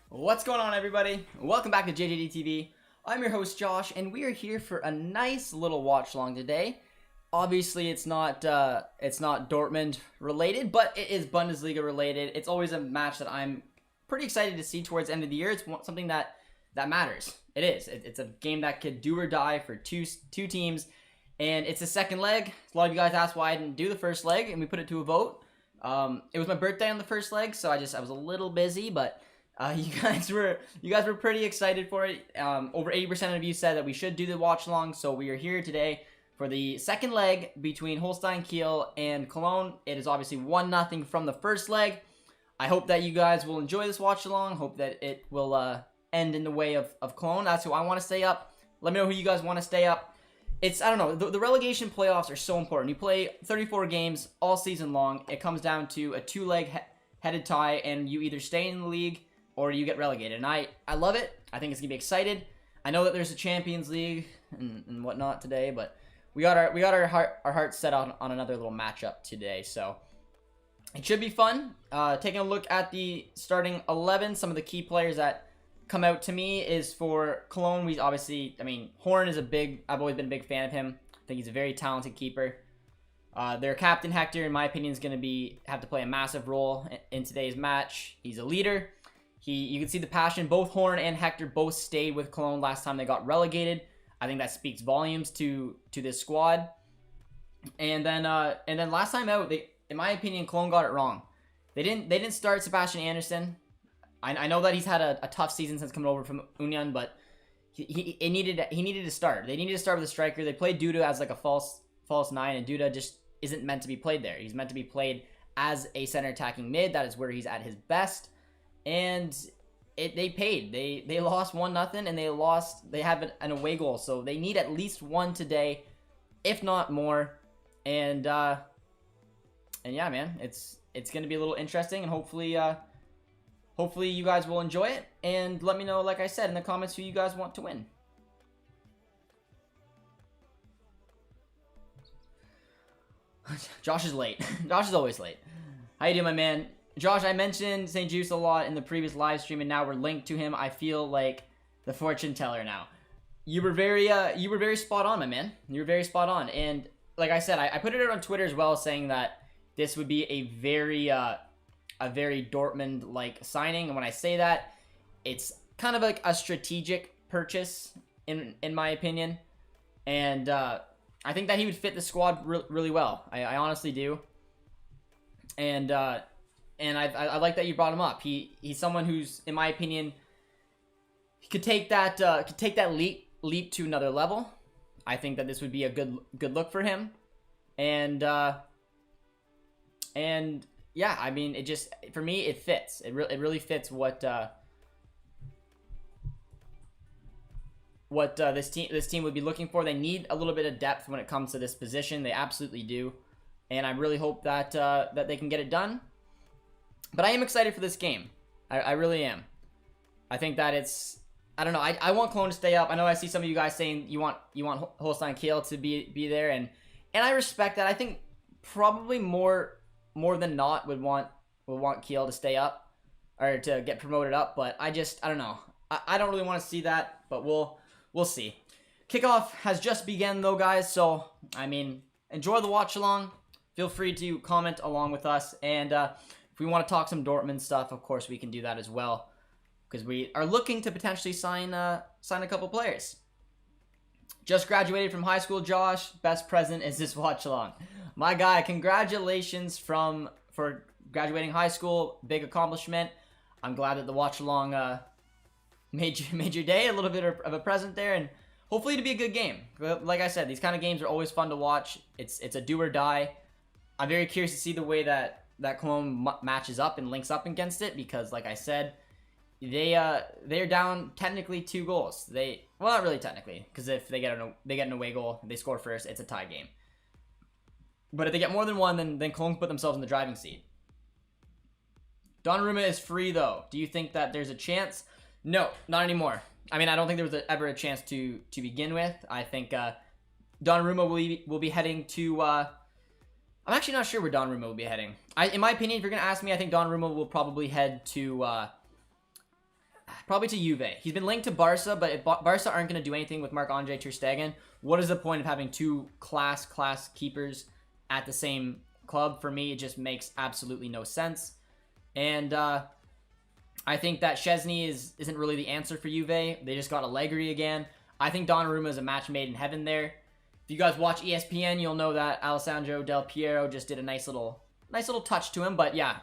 What's going on, everybody? Welcome back to JJD TV. I'm your host Josh, and we are here for a nice little watch along today. Obviously, it's not Dortmund related, but it is Bundesliga related. It's always a match that I'm pretty excited to see towards the end of the year. It's something that matters. It is. It's a game that could do or die for two teams, and it's the second leg. A lot of you guys asked why I didn't do the first leg, and we put it to a vote. It was my birthday on the first leg, so I was a little busy, but you guys were pretty excited for it. Over 80% of you said that we should do the watch along, so we are here today for the second leg between Holstein Kiel and Cologne. It is obviously 1-0 from the first leg. I hope that you guys will enjoy this watch along. Hope that it will end in the way of Cologne. That's who I want to stay up. Let me know who you guys want to stay up. I don't know, the relegation playoffs are so important. You play 34 games all season long. It comes down to a two-leg headed tie, and you either stay in the league or you get relegated. And I love it. I think it's going to be excited. I know that there's a Champions League and whatnot today, but we got our hearts set on another little matchup today. So it should be fun. Taking a look at the starting 11, some of the key players that come out to me is for Cologne. Horn is I've always been a big fan of him. I think he's a very talented keeper. Their captain, Hector, in my opinion, is going to have to play a massive role in today's match. He's a leader. You can see the passion. Both Horn and Hector both stayed with Cologne last time they got relegated. I think that speaks volumes to this squad. And then last time out, in my opinion, Cologne got it wrong. They didn't start Sebastian Andersen. I know that he's had a tough season since coming over from Union, but he needed to start. They needed to start with a striker. They played Duda as like a false 9, and Duda just isn't meant to be played there. He's meant to be played as a center attacking mid. That is where he's at his best. And they paid. They lost 1-0, and they have an away goal, so they need at least one today, if not more. And yeah, man, it's gonna be a little interesting, and hopefully you guys will enjoy it. And let me know, like I said, in the comments who you guys want to win. Josh is late. Josh is always late. How you doing, my man? Josh, I mentioned St. Juice a lot in the previous live stream, and now we're linked to him. I feel like the fortune teller now. You were very spot on, my man. You were very spot on. And like I said, I put it out on Twitter as well, saying that this would be a very Dortmund-like signing. And when I say that, it's kind of like a strategic purchase, in my opinion. And I think that he would fit the squad really well. I honestly do. And I like that you brought him up. He's someone who's, in my opinion, he could take that leap to another level. I think that this would be a good look for him. And yeah, I mean, it just, for me, it fits. It really fits what this team would be looking for. They need a little bit of depth when it comes to this position. They absolutely do, and I really hope that they can get it done. But I am excited for this game. I really am. I think that I don't know. I want Cologne to stay up. I know I see some of you guys saying you want Holstein Kiel to be there, and I respect that. I think probably more than not would want Kiel to stay up or to get promoted up. But I don't know. I don't really want to see that. But we'll see. Kickoff has just begun though, guys. So I mean, enjoy the watch along. Feel free to comment along with us, and if we want to talk some Dortmund stuff, of course, we can do that as well, because we are looking to potentially sign a couple players. Just graduated from high school, Josh. Best present is this watch along. My guy, congratulations for graduating high school. Big accomplishment. I'm glad that the watch along made your day a little bit of a present there, and hopefully it'll be a good game. Like I said, these kind of games are always fun to watch. It's a do or die. I'm very curious to see the way that Cologne matches up and links up against it, because like I said, they're down technically 2 goals. Well, not really technically, because if they get an away goal, they score first, it's a tie game. But if they get more than one, then Cologne put themselves in the driving seat. Donnarumma is free though. Do you think that there's a chance? No, not anymore. I mean, I don't think there was ever a chance to begin with. I think Donnarumma will be heading to I'm actually not sure where Donnarumma will be heading. In my opinion, if you're going to ask me, I think Donnarumma will probably head to Probably to Juve. He's been linked to Barca, but if Barca aren't going to do anything with Marc-Andre ter Stegen, what is the point of having two class keepers at the same club? For me, it just makes absolutely no sense. And I think that Szczesny isn't really the answer for Juve. They just got Allegri again. I think Donnarumma is a match made in heaven there. If you guys watch ESPN, you'll know that Alessandro Del Piero just did a nice little touch to him. But yeah,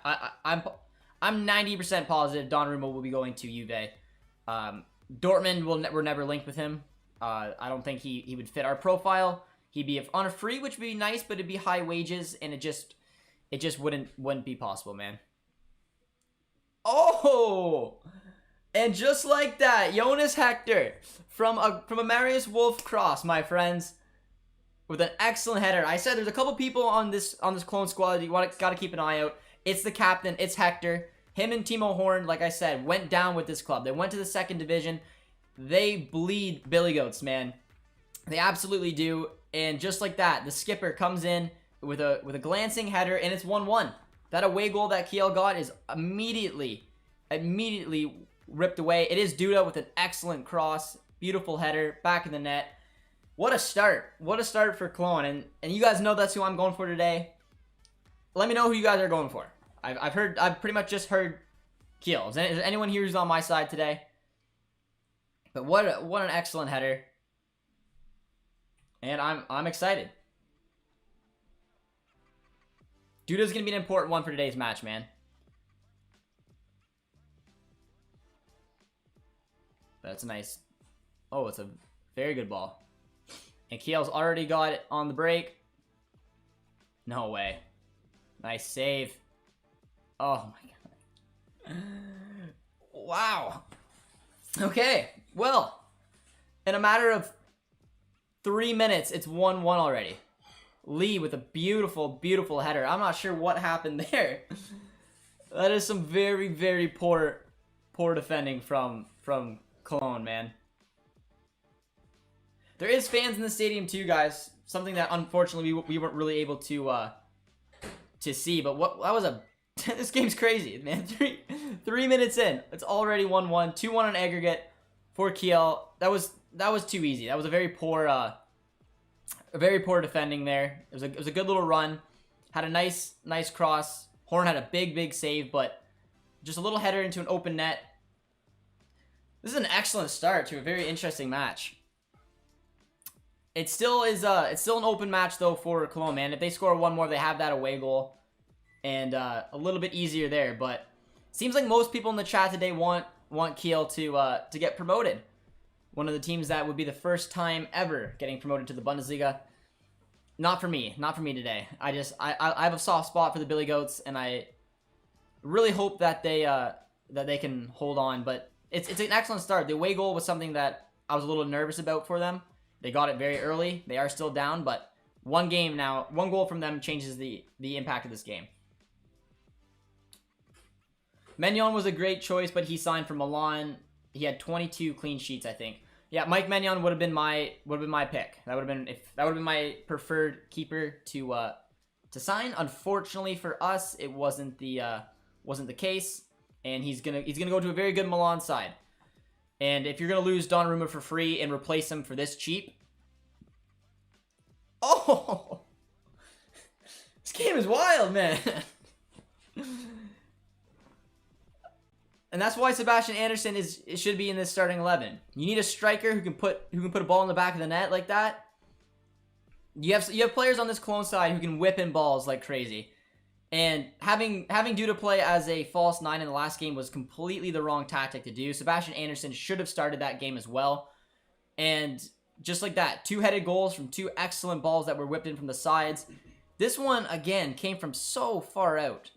I'm 90% positive Donnarumma will be going to Juve. Dortmund were never linked with him. I don't think he would fit our profile. He'd be on a free, which would be nice, but it'd be high wages, and it just wouldn't be possible, man. Oh, and just like that, Jonas Hector from a Marius Wolf cross, my friends, with an excellent header. I said there's a couple people on this clone squad that you got to keep an eye out. It's the captain, it's Hector. Him and Timo Horn, like I said, went down with this club. They went to the second division. They bleed Billy Goats, man. They absolutely do. And just like that, the skipper comes in with a glancing header, and it's 1-1. That away goal that Kiel got is immediately ripped away. It is Duda with an excellent cross. Beautiful header, back in the net. What a start. What a start for Cologne. And you guys know that's who I'm going for today. Let me know who you guys are going for. I've pretty much just heard Kiel. Is there anyone here who's on my side today? But what an excellent header. And I'm excited. Duda's going to be an important one for today's match, man. That's a nice... Oh, it's a very good ball. And Kiel's already got it on the break. No way. Nice save. Oh, my God. Wow. Okay, well, in a matter of 3 minutes, it's 1-1 already. Lee with a beautiful, beautiful header. I'm not sure what happened there. That is some very, very poor defending from Cologne, man. There is fans in the stadium too, guys. Something that unfortunately we weren't really able to see. But that was a this game's crazy, man. Three minutes in, it's already 1-1, 2-1 on aggregate for Kiel. That was too easy. That was a very poor defending there. It was a good little run. Had a nice cross. Horn had a big save, but just a little header into an open net. This is an excellent start to a very interesting match. It still is it's still an open match though for Cologne, man. If they score one more, they have that away goal. And a little bit easier there, but seems like most people in the chat today want Kiel to get promoted. One of the teams that would be the first time ever getting promoted to the Bundesliga. Not for me today. I have a soft spot for the Billy Goats, and I really hope that they can hold on. But it's an excellent start. The away goal was something that I was a little nervous about for them. They got it very early. They are still down, but one goal from them changes the impact of this game. Maignan was a great choice, but he signed for Milan. He had 22 clean sheets, I think. Yeah, Mike Maignan would have been my pick. That would have been my preferred keeper to sign. Unfortunately for us, it wasn't the case, and he's gonna go to a very good Milan side. And if you're gonna lose Donnarumma for free and replace him for this cheap, oh, this game is wild, man. And that's why Sebastian Andersen should be in this starting 11. You need a striker who can put a ball in the back of the net like that. You have players on this Cologne side who can whip in balls like crazy. And having Duda play as a false 9 in the last game was completely the wrong tactic to do. Sebastian Andersen should have started that game as well. And just like that, 2 headed goals from 2 excellent balls that were whipped in from the sides. This one, again, came from so far out.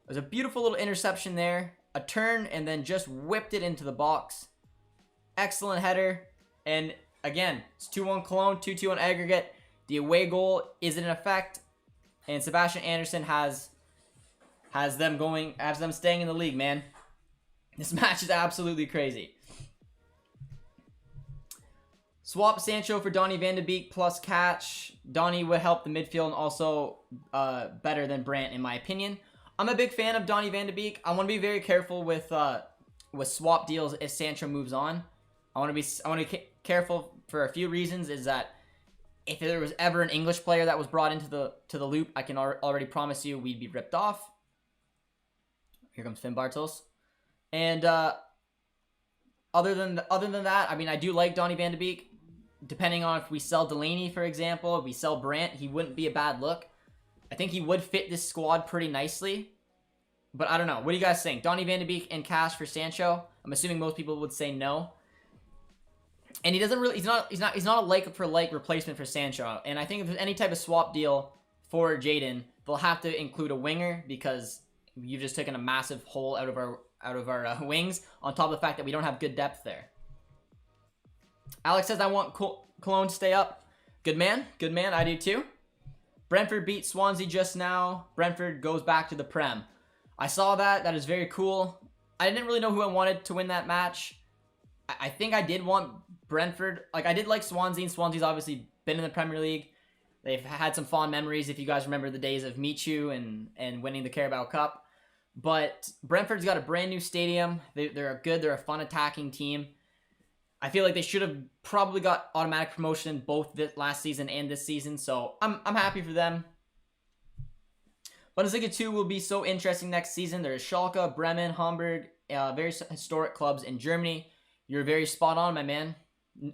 It was a beautiful little interception there. A turn, and then just whipped it into the box. Excellent header. And again, it's 2-1 Cologne, 2-2 on aggregate. The away goal is in effect. And Sebastian Andersen has them staying in the league, man. This match is absolutely crazy. Swap Sancho for Donny van de Beek plus catch. Donny would help the midfield and also better than Brandt in my opinion. I'm a big fan of Donny van de Beek. I want to be very careful with with swap deals if Sancho moves on. I want to be careful for a few reasons. Is that if there was ever an English player that was brought into the loop, I can already promise you we'd be ripped off. Here comes Finn Bartels. And other than that, I mean, I do like Donny van de Beek. Depending on if we sell Delaney, for example, if we sell Brandt, he wouldn't be a bad look. I think he would fit this squad pretty nicely. But I don't know. What do you guys think? Donny van de Beek and cash for Sancho? I'm assuming most people would say no. And he doesn't really, he's not a like for like replacement for Sancho. And I think if there's any type of swap deal for Jadon, they'll have to include a winger because you've just taken a massive hole out of our wings, on top of the fact that we don't have good depth there. Alex says, I want Cologne to stay up. Good man. Good man. I do too. Brentford beat Swansea just now. Brentford goes back to the Prem. I saw that. That is very cool. I didn't really know who I wanted to win that match. I think I did want Brentford. Like, I did like Swansea, and Swansea's obviously been in the Premier League. They've had some fond memories if you guys remember the days of Michu and winning the Carabao Cup. But Brentford's got a brand new stadium. They're good. They're a fun attacking team. I feel like they should have probably got automatic promotion both this last season and this season. So I'm happy for them. Bundesliga 2 will be so interesting next season. There's Schalke, Bremen, Hamburg, very historic clubs in Germany. You're very spot on, my man.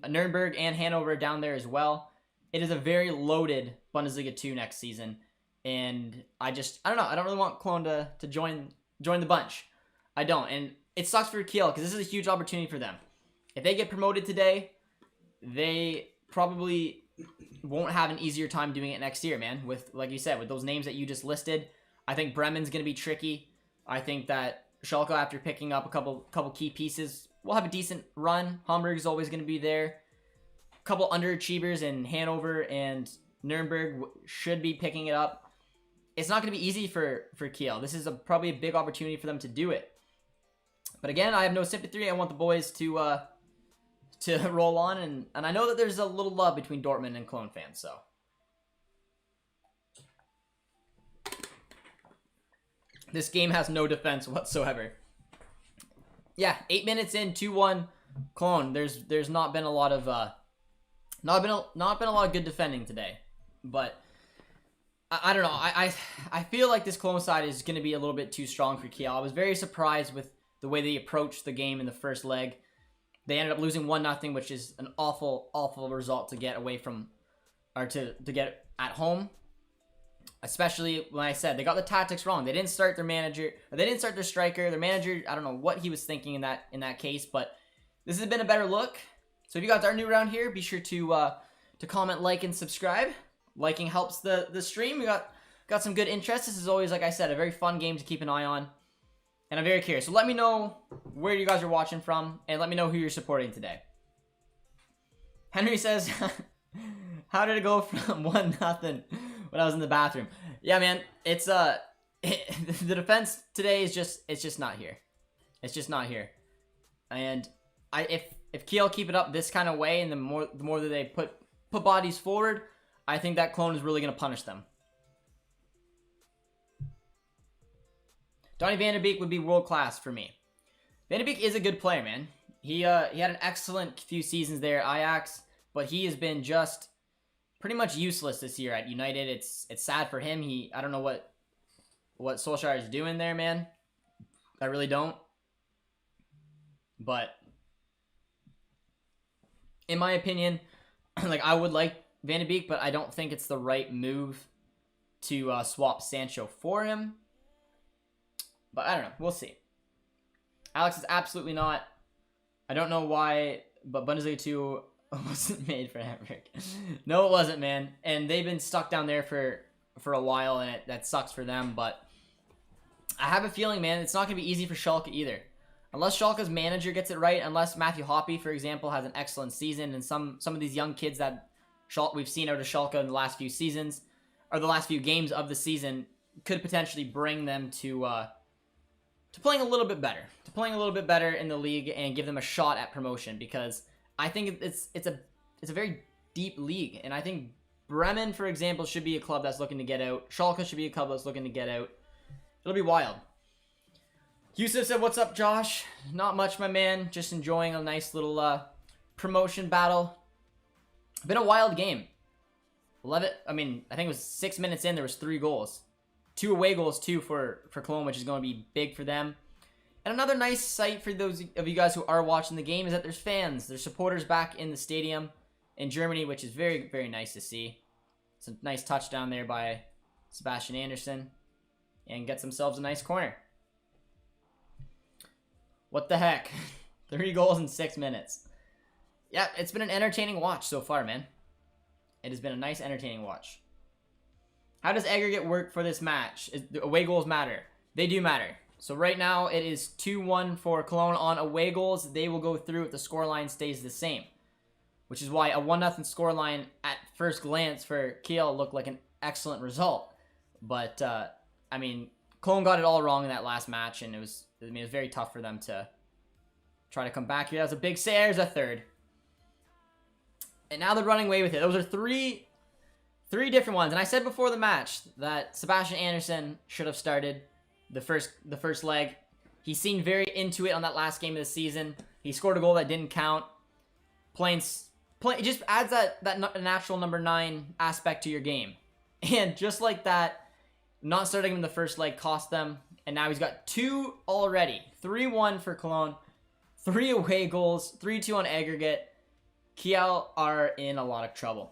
Nuremberg and Hanover down there as well. It is a very loaded Bundesliga 2 next season. And I don't know. I don't really want Cologne to join the bunch. I don't. And it sucks for Kiel because this is a huge opportunity for them. If they get promoted today, they probably won't have an easier time doing it next year, man. With, like you said, with those names that you just listed, I think Bremen's going to be tricky. I think that Schalke, after picking up a couple key pieces, will have a decent run. Hamburg is always going to be there. A couple underachievers in Hanover and Nuremberg should be picking it up. It's not going to be easy for Kiel. This is probably a big opportunity for them to do it. But again, I have no sympathy. I want the boys to roll on, and I know that there's a little love between Dortmund and Cologne fans, so. This game has no defense whatsoever. Yeah, 8 minutes in, 2-1 Cologne. There's not been a lot of not been a lot of good defending today, but I don't know. I feel like this Cologne side is going to be a little bit too strong for Kiel. I was very surprised with the way they approached the game in the first leg. They ended up losing 1-0, which is an awful result to get away from, or to get at home. Especially when I said they got the tactics wrong. They didn't start their manager, or they didn't start their striker. Their manager, I don't know what he was thinking in that case, but this has been a better look. So if you guys are new around here, be sure to comment, like, and subscribe. Liking helps the stream. We got some good interest. This is always, like I said, a very fun game to keep an eye on. And I'm very curious. So let me know where you guys are watching from, and let me know who you're supporting today. Henry says, how did it go from 1-0 when I was in the bathroom? Yeah, man, it's the defense today is just not here. It's just not here. And if Kiel keep it up this kind of way, and the more that they put bodies forward, I think that Cologne is really going to punish them. Donny van de Beek would be world-class for me. Van de Beek is a good player, man. He had an excellent few seasons there at Ajax, but he has been just pretty much useless this year at United. It's sad for him. I don't know what Solskjaer is doing there, man. I really don't. But in my opinion, like, I would like Van de Beek, but I don't think it's the right move to swap Sancho for him. But I don't know. We'll see. Alex is absolutely not. I don't know why, but Bundesliga 2 wasn't made for Hamburg. No, it wasn't, man. And they've been stuck down there for a while, and that sucks for them. But I have a feeling, man, it's not going to be easy for Schalke either. Unless Schalke's manager gets it right, unless Matthew Hoppe, for example, has an excellent season, and some of these young kids that we've seen out of Schalke in the last few seasons, or the last few games of the season, could potentially bring them to playing a little bit better in the league and give them a shot at promotion, because I think it's a very deep league, and I think Bremen, for example, should be a club that's looking to get out. Schalke should be a club that's looking to get out. It'll be wild. Yusuf said, "What's up, Josh? Not much, my man. Just enjoying a nice little promotion battle. Been a wild game. I think it was 6 minutes in. There was 3 goals, 2 away goals too for Cologne, which is going to be big for them. And another nice sight for those of you guys who are watching the game is that there's fans, there's supporters back in the stadium in Germany, which is very, very nice to see. It's a nice touchdown there by Sebastian Andersen, and gets themselves a nice corner. What the heck? 3 goals in 6 minutes. Yeah, it's been an entertaining watch so far, man. It has been a nice, entertaining watch. How does aggregate work for this match? Do away goals matter? They do matter. So right now, it is 2-1 for Cologne on away goals. They will go through if the scoreline stays the same. Which is why a 1-0 scoreline at first glance for Kiel looked like an excellent result. But, I mean, Cologne got it all wrong in that last match, and it was very tough for them to try to come back here. That was a big save. There's a third. And now they're running away with it. Those are three different ones. And I said before the match that Sebastian Andersen should have started the first leg. He seemed very into it on that last game of the season. He scored a goal that didn't count. It just adds that natural number 9 aspect to your game. And just like that, not starting him in the first leg cost them. And now he's got 2 already. 3-1 for Cologne. 3 away goals. 3-2 on aggregate. Kiel are in a lot of trouble.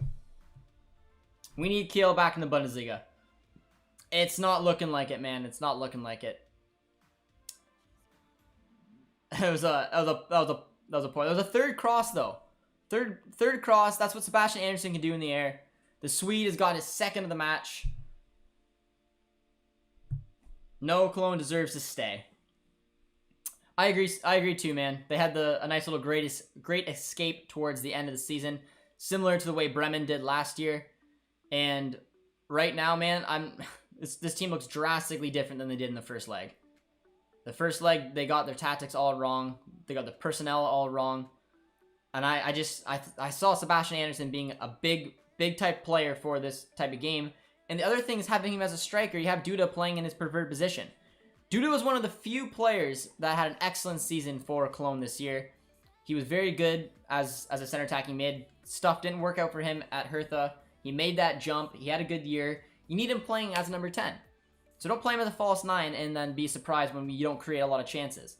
We need Kiel back in the Bundesliga. It's not looking like it, man. It's not looking like it. That was a point. There was a third cross though. Third cross. That's what Sebastian Andersen can do in the air. The Swede has got his second of the match. No, Cologne deserves to stay. I agree too, man. They had a nice little great escape towards the end of the season, similar to the way Bremen did last year. And right now, man, this team looks drastically different than they did in the first leg. The first leg, they got their tactics all wrong. They got the personnel all wrong. And I saw Sebastian Andersen being a big type player for this type of game. And the other thing is having him as a striker. You have Duda playing in his preferred position. Duda was one of the few players that had an excellent season for Cologne this year. He was very good as a center attacking mid. Stuff didn't work out for him at Hertha. He made that jump. He had a good year. You need him playing as number 10. So don't play him as a false 9 and then be surprised when you don't create a lot of chances.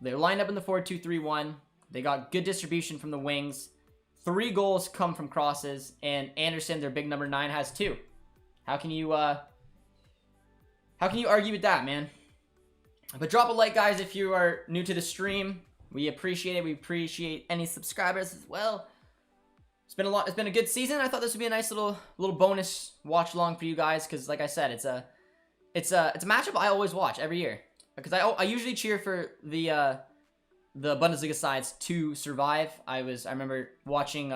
They're lined up in the 4-2-3-1. They got good distribution from the wings. 3 goals come from crosses. And Andersen, their big number 9, has 2. How can you argue with that, man? But drop a like, guys, if you are new to the stream. We appreciate it. We appreciate any subscribers as well. It's been a good season. I thought this would be a nice little bonus watch along for you guys, because like I said, it's a matchup I always watch every year, because I usually cheer for the Bundesliga sides to survive. I remember watching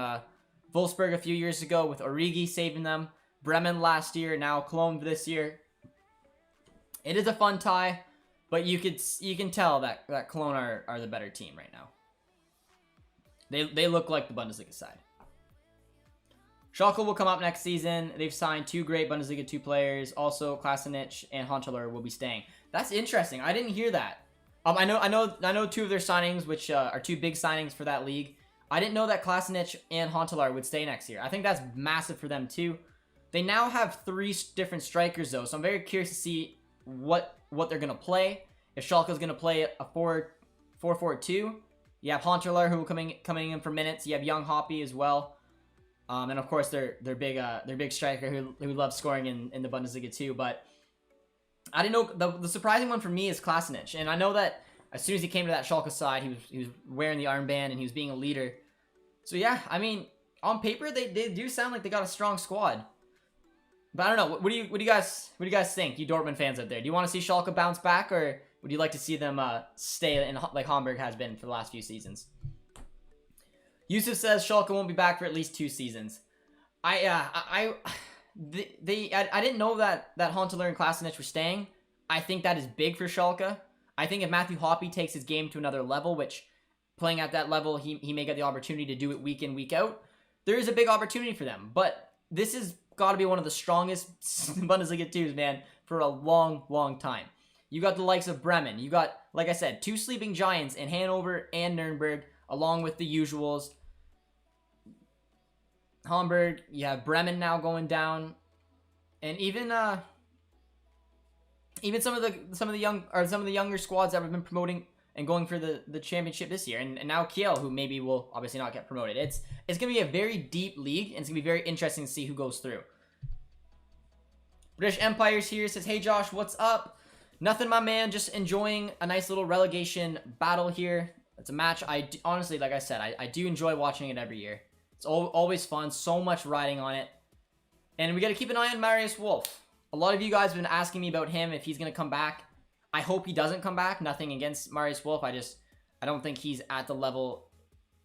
Wolfsburg a few years ago with Origi saving them, Bremen last year, now Cologne this year. It is a fun tie, but you can tell that Cologne are the better team right now. They look like the Bundesliga side. Schalke will come up next season. They've signed 2 great Bundesliga 2 players. Also, Klasenic and Huntelaar will be staying. That's interesting. I didn't hear that. I know 2 of their signings, which are 2 big signings for that league. I didn't know that Klasenic and Huntelaar would stay next year. I think that's massive for them too. They now have 3 different strikers though, so I'm very curious to see what they're gonna play. If Schalke's gonna play a 4-4-2, you have Huntelaar who will coming in for minutes. You have young Hoppy as well. And of course their big striker who loves scoring in the Bundesliga too. But I didn't know the surprising one for me is Klasenic, and I know that as soon as he came to that Schalke side, he was wearing the armband and he was being a leader. So yeah, I mean, on paper they do sound like they got a strong squad. But I don't know. What do you guys think, you Dortmund fans out there? Do you want to see Schalke bounce back, or would you like to see them stay in like Hamburg has been for the last few seasons? Yusuf says Schalke won't be back for at least 2 seasons. I didn't know that Huntelaar and Klasenic were staying. I think that is big for Schalke. I think if Matthew Hoppy takes his game to another level, which playing at that level, he may get the opportunity to do it week in, week out, there is a big opportunity for them. But this has got to be one of the strongest Bundesliga 2s, man, for a long, long time. You got the likes of Bremen. You got, like I said, 2 sleeping giants in Hanover and Nuremberg, along with the usuals. Hamburg, you have Bremen now going down, and even some of the younger squads that have been promoting and going for the championship this year, and now Kiel, who maybe will obviously not get promoted. It's gonna be a very deep league, and it's gonna be very interesting to see who goes through. British Empire's here, says, "Hey Josh, what's up?" Nothing, my man. Just enjoying a nice little relegation battle here. It's a match honestly, like I said, I do enjoy watching it every year. It's always fun. So much riding on it. And we got to keep an eye on Marius Wolf. A lot of you guys have been asking me about him, if he's going to come back. I hope he doesn't come back. Nothing against Marius Wolf. I don't think he's at the level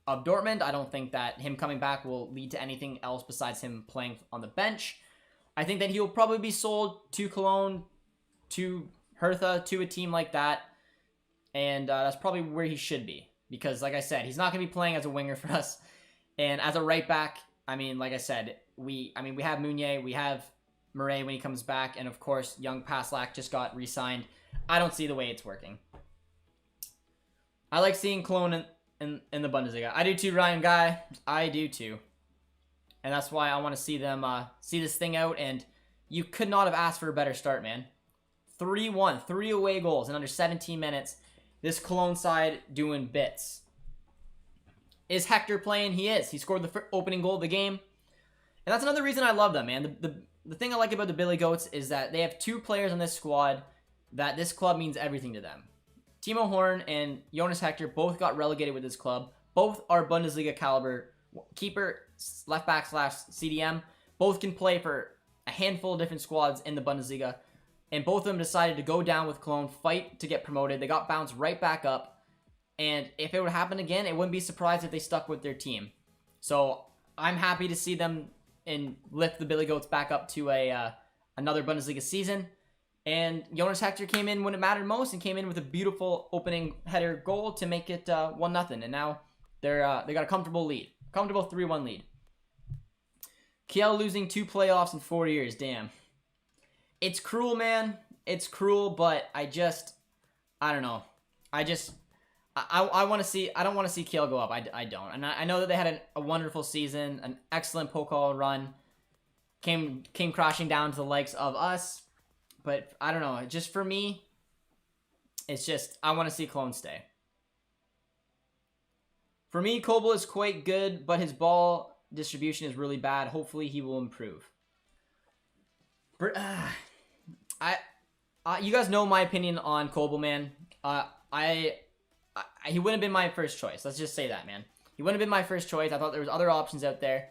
of Dortmund. I don't think that him coming back will lead to anything else besides him playing on the bench. I think that he'll probably be sold to Cologne, to Hertha, to a team like that. And that's probably where he should be. Because, like I said, he's not going to be playing as a winger for us. And as a right back, I mean, like I said, we have Meunier, we have Murray when he comes back, and of course, young Paslak just got re-signed. I don't see the way it's working. I like seeing Cologne in the Bundesliga. I do too, Ryan Guy. I do too. And that's why I want to see them see this thing out, and you could not have asked for a better start, man. 3-1, 3 away goals in under 17 minutes. This Cologne side doing bits. Is Hector playing? He is. He scored the opening goal of the game. And that's another reason I love them, man. The thing I like about the Billy Goats is that they have 2 players on this squad that this club means everything to them. Timo Horn and Jonas Hector both got relegated with this club. Both are Bundesliga caliber keeper, left back / CDM. Both can play for a handful of different squads in the Bundesliga. And both of them decided to go down with Cologne, fight to get promoted. They got bounced right back up. And if it would happen again, it wouldn't be surprised if they stuck with their team. So I'm happy to see them and lift the Billy Goats back up to another Bundesliga season. And Jonas Hector came in when it mattered most and came in with a beautiful opening header goal to make it 1-0. And now they got a comfortable lead. Comfortable 3-1 lead. Kiel losing 2 playoffs in 4 years. Damn. It's cruel, man. It's cruel, but I don't know. I want to see. I don't want to see Kiel go up. I don't. And I know that they had a wonderful season, an excellent Pokal run. Came crashing down to the likes of us, but I don't know. Just for me, it's just I want to see Cologne stay. For me, Kobel is quite good, but his ball distribution is really bad. Hopefully, he will improve. You guys know my opinion on Kobel, man. He wouldn't have been my first choice. Let's just say that, man. He wouldn't have been my first choice. I thought there was other options out there,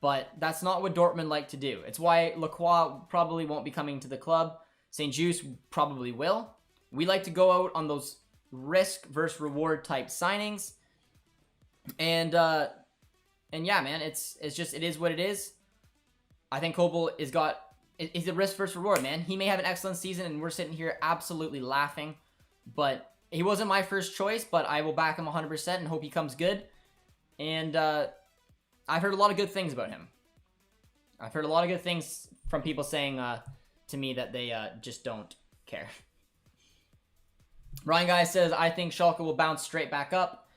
but that's not what Dortmund like to do. It's why Lacroix probably won't be coming to the club. St. Just probably will. We like to go out on those risk versus reward type signings, and yeah, man, it's just it is what it is. I think Kobel he's a risk versus reward, man. He may have an excellent season, and we're sitting here absolutely laughing, but he wasn't my first choice, but I will back him 100% and hope he comes good. And I've heard a lot of good things about him. I've heard a lot of good things from people saying to me that they just don't care. Ryan Guy says, I think Schalke will bounce straight back up.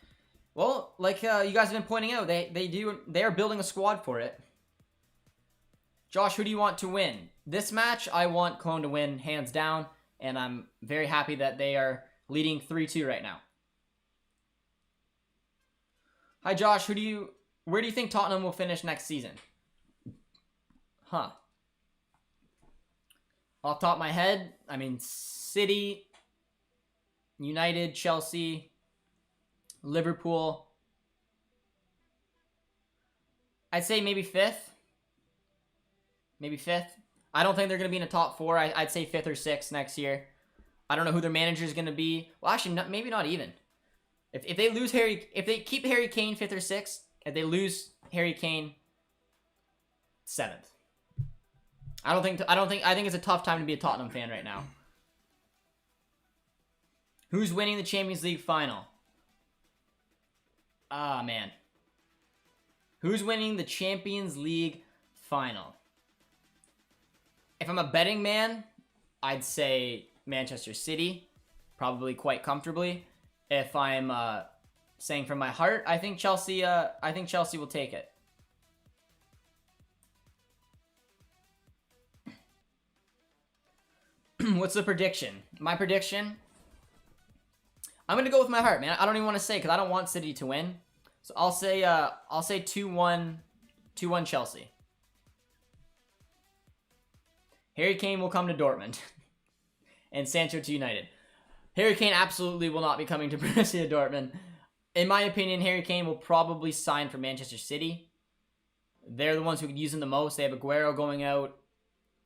Well, like you guys have been pointing out, they are building a squad for it. Josh, who do you want to win? This match, I want Cologne to win, hands down. And I'm very happy that they are leading 3-2 right now. Hi, Josh. Where do you think Tottenham will finish next season? Huh. Off the top of my head, I mean, City, United, Chelsea, Liverpool. I'd say maybe 5th. Maybe 5th. I don't think they're going to be in the top 4. I'd say 5th or 6th next year. I don't know who their manager is going to be. Well, actually, maybe not even. If they lose if they keep Harry Kane 5th or 6th, if they lose Harry Kane 7th. I think it's a tough time to be a Tottenham fan right now. Who's winning the Champions League final? Ah, man. Who's winning the Champions League final? If I'm a betting man, I'd say Manchester City, probably quite comfortably. If I'm saying from my heart, I think Chelsea will take it. What's the prediction? My prediction? I'm gonna go with my heart, man. I don't even want to say because I don't want City to win. So I'll say 2-1 Chelsea. Harry Kane will come to Dortmund. And Sancho to United. Harry Kane absolutely will not be coming to Borussia Dortmund. In my opinion, Harry Kane will probably sign for Manchester City. They're the ones who could use him the most. They have Aguero going out.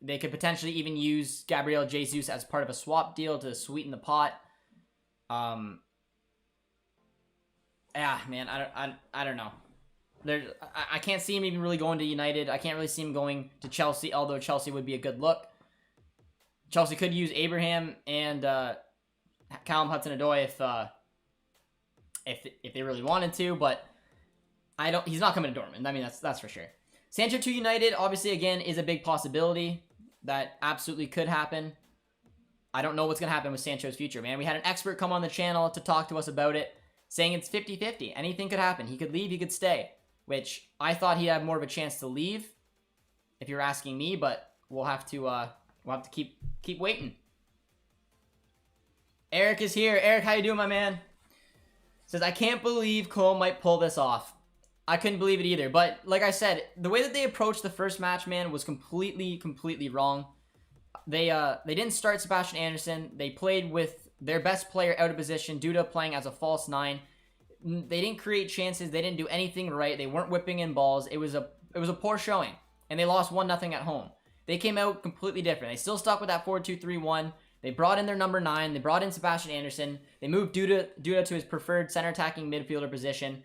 They could potentially even use Gabriel Jesus as part of a swap deal to sweeten the pot. Yeah, man, I don't know. I can't see him even really going to United. I can't really see him going to Chelsea, although Chelsea would be a good look. Chelsea could use Abraham and Callum Hudson-Odoi if they really wanted to, but he's not coming to Dortmund. I mean, that's for sure. Sancho to United, obviously, again, is a big possibility. That absolutely could happen. I don't know what's going to happen with Sancho's future, man. We had an expert come on the channel to talk to us about it, saying it's 50-50. Anything could happen. He could leave, he could stay, which I thought he'd have more of a chance to leave, if you're asking me, but we'll have to keep waiting. Eric is here. Eric, how you doing, my man? Says, I can't believe Köln might pull this off. I couldn't believe it either. But like I said, the way that they approached the first match, man, was completely wrong. They didn't start Sebastian Anderson. They played with their best player out of position, Duda playing as a false 9. They didn't create chances. They didn't do anything right. They weren't whipping in balls. It was a poor showing, and they lost 1-0 at home. They came out completely different. They still stuck with that 4-2-3-1. They brought in their number 9. They brought in Sebastian Anderson. They moved Duda to his preferred center attacking midfielder position.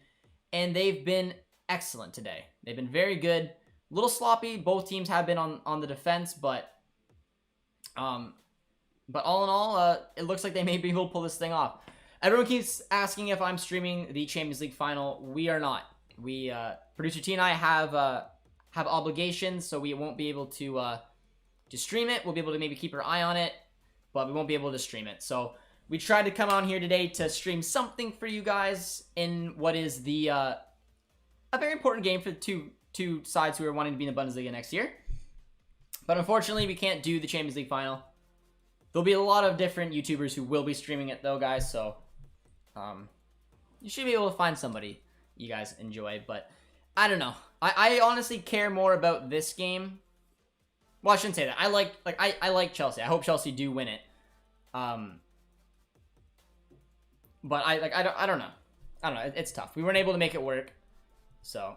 And they've been excellent today. They've been very good. A little sloppy. Both teams have been on the defense, but all in all, it looks like they may be able to pull this thing off. Everyone keeps asking if I'm streaming the Champions League final. We are not. We producer T and I have obligations, so we won't be able to stream it. We'll be able to maybe keep our eye on it, but we won't be able to stream it. So we tried to come on here today to stream something for you guys in what is a very important game for the two sides who are wanting to be in the Bundesliga next year. But unfortunately, we can't do the Champions League final. There'll be a lot of different YouTubers who will be streaming it though, guys. So you should be able to find somebody you guys enjoy. But I don't know. I honestly care more about this game. Well, I shouldn't say that. I like Chelsea. I hope Chelsea do win it. But I don't know. I don't know. It's tough. We weren't able to make it work. So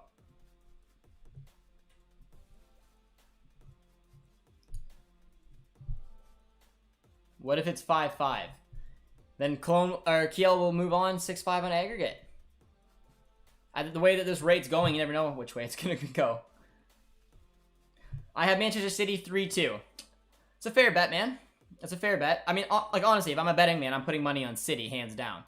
what if it's 5-5? Then Kiel will move on 6-5 on aggregate. The way that this rate's going, you never know which way it's gonna go. I have Manchester City 3-2. It's a fair bet, man. That's a fair bet. I mean, like honestly, if I'm a betting man, I'm putting money on City, hands down.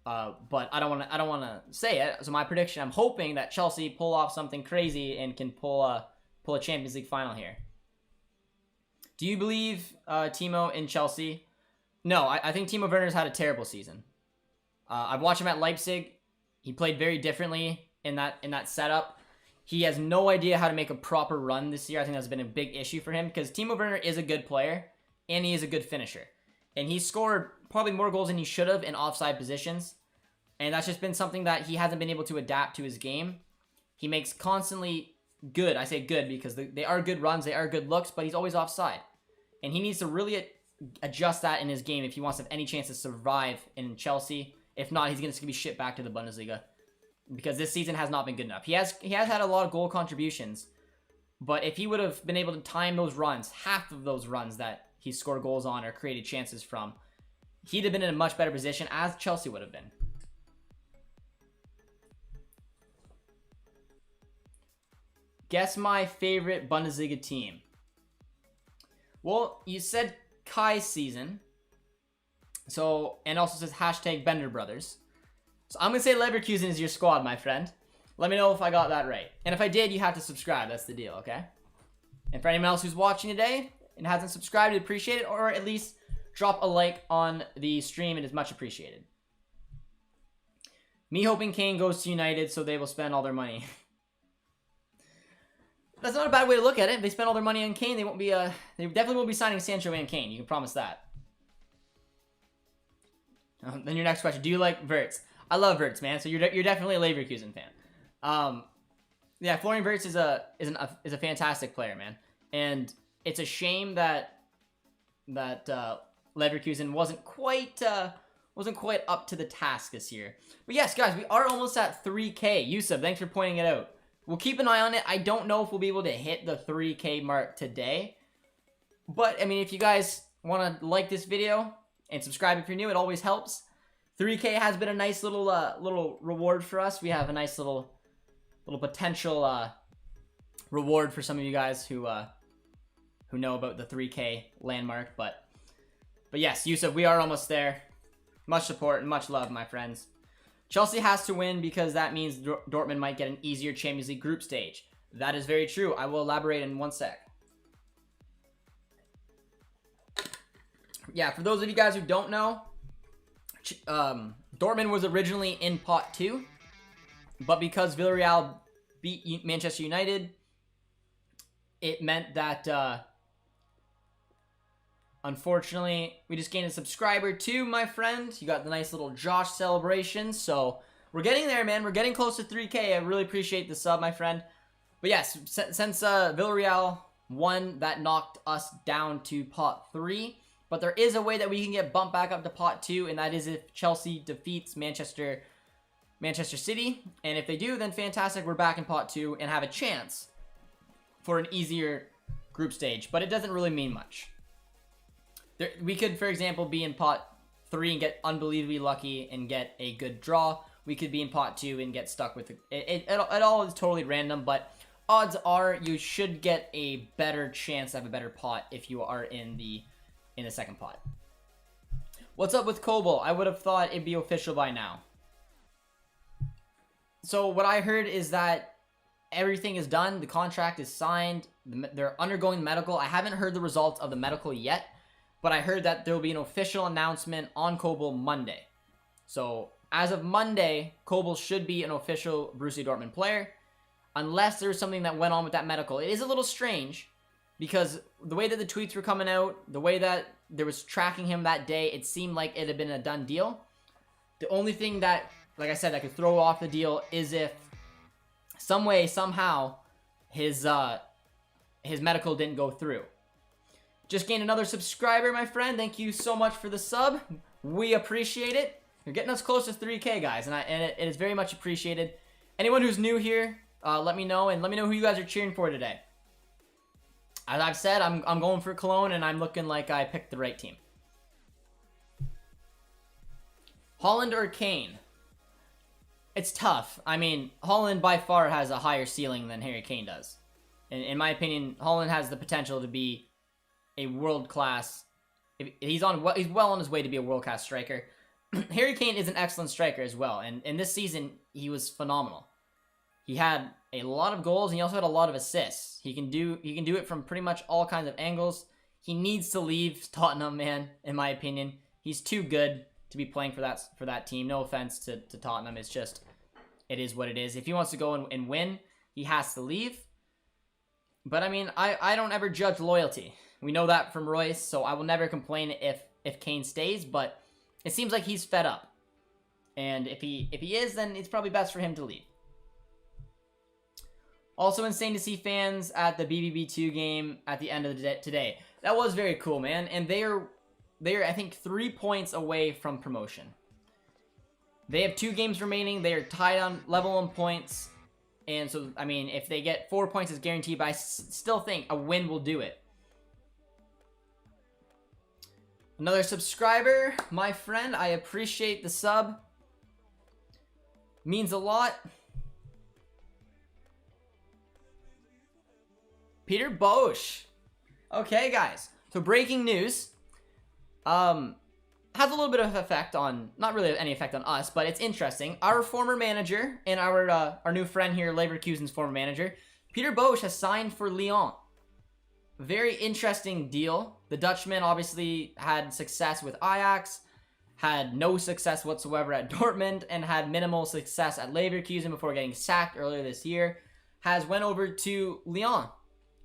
But I don't want to say it. So my prediction, I'm hoping that Chelsea pull off something crazy and can pull a Champions League final here. Do you believe Timo in Chelsea? No, I think Timo Werner's had a terrible season. I've watched him at Leipzig. He played very differently in that setup. He has no idea how to make a proper run this year. I think that's been a big issue for him because Timo Werner is a good player and he is a good finisher. And he scored probably more goals than he should have in offside positions. And that's just been something that he hasn't been able to adapt to his game. He makes constantly good. I say good because they are good runs. They are good looks, but he's always offside. And he needs to really adjust that in his game if he wants to have any chance to survive in Chelsea. If not, he's going to be shipped back to the Bundesliga. Because this season has not been good enough. He has had a lot of goal contributions. But if he would have been able to time those runs, half of those runs that he scored goals on or created chances from, he'd have been in a much better position as Chelsea would have been. Guess my favorite Bundesliga team. Well, you said Kai's season. So, and also says hashtag Bender Brothers. So I'm going to say Leverkusen is your squad, my friend. Let me know if I got that right. And if I did, you have to subscribe. That's the deal, okay? And for anyone else who's watching today and hasn't subscribed, I'd appreciate it. Or at least drop a like on the stream. It is much appreciated. Me hoping Kane goes to United so they will spend all their money. That's not a bad way to look at it. If they spend all their money on Kane, they won't be they definitely will be signing Sancho and Kane. You can promise that. Then your next question: do you like Wirtz? I love Wirtz, man. So you're definitely a Leverkusen fan. Yeah, Florian Wirtz is a fantastic player, man. And it's a shame that Leverkusen wasn't quite up to the task this year. But yes, guys, we are almost at 3K. Yusuf, thanks for pointing it out. We'll keep an eye on it. I don't know if we'll be able to hit the 3K mark today. But, I mean, if you guys want to like this video and subscribe if you're new, it always helps. 3K has been a nice little reward for us. We have a nice little potential reward for some of you guys who know about the 3K landmark. But yes, Yusuf, we are almost there. Much support and much love, my friends. Chelsea has to win because that means Dortmund might get an easier Champions League group stage. That is very true. I will elaborate in one sec. Yeah, for those of you guys who don't know, Dortmund was originally in pot 2, but because Villarreal beat Manchester United, it meant that unfortunately, we just gained a subscriber too, my friend. You got the nice little Josh celebration. So we're getting there, man. We're getting close to 3K. I really appreciate the sub, my friend. But yes, since Villarreal won, that knocked us down to pot 3. But there is a way that we can get bumped back up to pot 2, and that is if Chelsea defeats Manchester City. And if they do, then fantastic. We're back in pot 2 and have a chance for an easier group stage. But it doesn't really mean much. We could, for example, be in pot 3 and get unbelievably lucky and get a good draw. We could be in pot 2 and get stuck with it. It all is totally random, but odds are you should get a better chance to have a better pot if you are in the second pot. What's up with Kobel? I would have thought it'd be official by now. So what I heard is that everything is done. The contract is signed. They're undergoing medical. I haven't heard the results of the medical yet. But I heard that there will be an official announcement on Kobel Monday. So, as of Monday, Kobel should be an official Borussia Dortmund player. Unless there's something that went on with that medical. It is a little strange. Because the way that the tweets were coming out, the way that there was tracking him that day, it seemed like it had been a done deal. The only thing that, like I said, that could throw off the deal is if some way, somehow, his medical didn't go through. Just gained another subscriber, my friend. Thank you so much for the sub. We appreciate it. You're getting us close to 3K, guys, and it is very much appreciated. Anyone who's new here, let me know, and let me know who you guys are cheering for today. As I've said, I'm going for Cologne, and I'm looking like I picked the right team. Holland or Kane? It's tough. I mean, Holland by far has a higher ceiling than Harry Kane does. In my opinion, Holland has the potential to be a world-class... He's well on his way to be a world-class striker. Harry Kane is an excellent striker as well, and this season, he was phenomenal. He had a lot of goals, and he also had a lot of assists. He can do it from pretty much all kinds of angles. He needs to leave Tottenham, man, in my opinion. He's too good to be playing for that team. No offense to Tottenham. It's just, it is what it is. If he wants to go and win, he has to leave. But, I mean, I don't ever judge loyalty. We know that from Royce, so I will never complain if Kane stays, but it seems like he's fed up. And if he is, then it's probably best for him to leave. Also insane to see fans at the BBB2 game at the end of the day today. That was very cool, man. And they are I think 3 points away from promotion. They have 2 games remaining. They are tied on level on points. And so, I mean, if they get 4 points, it's guaranteed. But I still think a win will do it. Another subscriber, my friend. I appreciate the sub. Means a lot. Peter Bosch. Okay, guys. So breaking news. Has a little bit of effect on, not really any effect on us, but it's interesting. Our former manager and our new friend here, Leverkusen's former manager, Peter Bosch has signed for Lyon. very interesting deal. The Dutchman obviously had success with Ajax, had no success whatsoever at Dortmund, and had minimal success at Leverkusen before getting sacked earlier this year. Has went over to Lyon.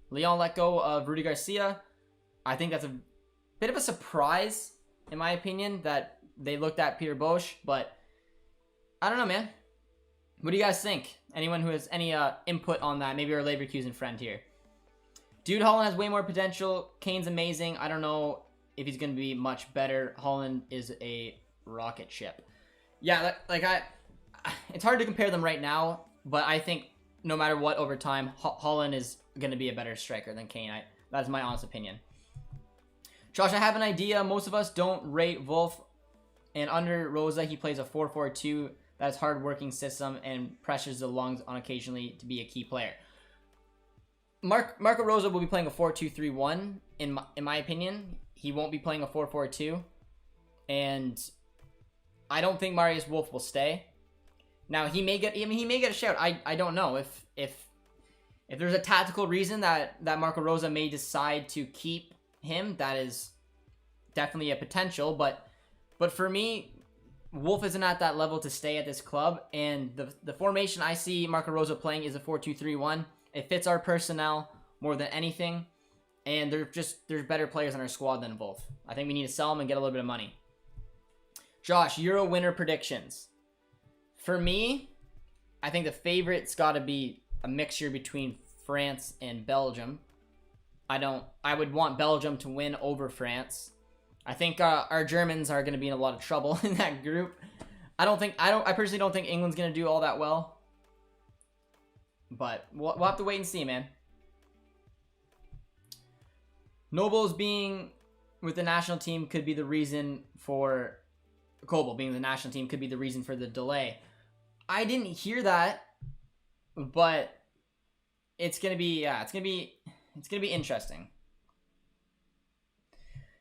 Lyon let go of Rudy Garcia. I think that's a bit of a surprise, in my opinion, that they looked at Peter Bosz, but I don't know, man. What do you guys think? Anyone who has any input on that? Maybe our Leverkusen friend here. Dude, Holland has way more potential. Kane's amazing. I don't know if he's going to be much better. Holland is a rocket ship. Yeah, it's hard to compare them right now, but I think no matter what over time, Holland is going to be a better striker than Kane. That's my honest opinion. Josh, I have an idea. Most of us don't rate Wolf, and under Rosa, he plays a 4-4-2. That's hard-working system and pressures the lungs on occasionally to be a key player. Marco Rosa will be playing a 4-2-3-1, in my opinion. He won't be playing a 4-4-2. And I don't think Marius Wolf will stay. Now, he may get a shout. I don't know. If there's a tactical reason that Marco Rosa may decide to keep him, that is definitely a potential. But for me, Wolf isn't at that level to stay at this club, and the formation I see Marco Rosa playing is a 4-2-3-1. It fits our personnel more than anything, and there's better players on our squad than Wolf. I think we need to sell them and get a little bit of money. Josh, Euro winner predictions. For me, I think the favorite's got to be a mixture between France and Belgium. I would want Belgium to win over France. I think our Germans are going to be in a lot of trouble in that group. I personally don't think England's going to do all that well. But we'll have to wait and see, man. Nobles being with the national team could be the reason for... Kobel being the national team could be the reason for the delay. I didn't hear that, but it's going to be... Yeah, it's going to be interesting.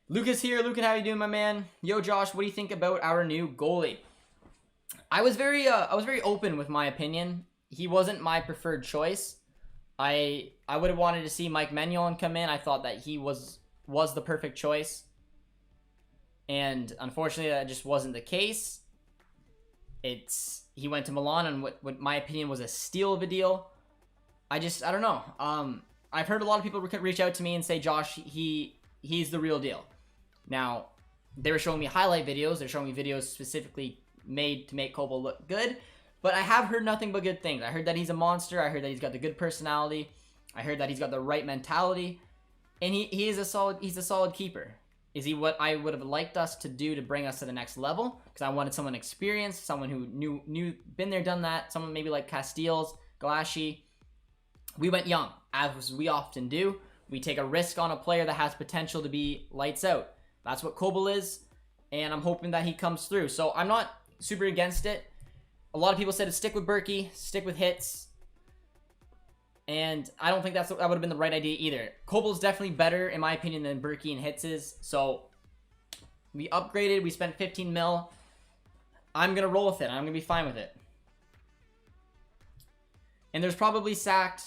Lucas here. Lucan, how you doing, my man? Yo, Josh, what do you think about our new goalie? I was very open with my opinion. He wasn't my preferred choice. I would have wanted to see Mike Maignan come in. I thought that he was the perfect choice. And unfortunately, that just wasn't the case. He went to Milan on what my opinion was a steal of a deal. I don't know. I've heard a lot of people reach out to me and say, Josh, he's the real deal. Now, they were showing me highlight videos. They're showing me videos specifically made to make Kobel look good. But I have heard nothing but good things. I heard that he's a monster. I heard that he's got the good personality. I heard that he's got the right mentality. And he's a solid keeper. Is he what I would have liked us to do to bring us to the next level? Because I wanted someone experienced, someone who knew, been there, done that. Someone maybe like Casteels, Galassi. We went young, as we often do. We take a risk on a player that has potential to be lights out. That's what Kobel is, and I'm hoping that he comes through. So I'm not super against it. A lot of people said to stick with Berkey, stick with Hitz, and I don't think that would have been the right idea either. Kobel's definitely better, in my opinion, than Berkey and Hitz is. So we upgraded. We spent 15 mil. I'm going to roll with it. I'm going to be fine with it. And there's probably sacked...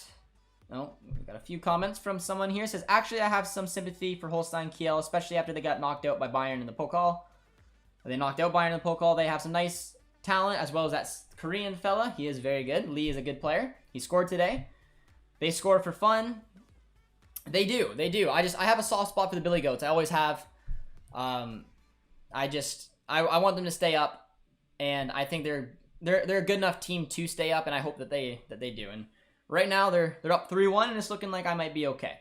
Oh, we've got a few comments from someone here. It says, actually, I have some sympathy for Holstein Kiel, especially after they got knocked out by Bayern in the Pokal. They knocked out Bayern in the Pokal. They have some nice talent, as well as that Korean fella. He is very good. Lee is a good player. He scored today. They score for fun. They do. I have a soft spot for the Billy Goats. I always have. I want them to stay up, and I think they're a good enough team to stay up, and I hope that they do. And right now, they're up 3-1, and it's looking like I might be okay.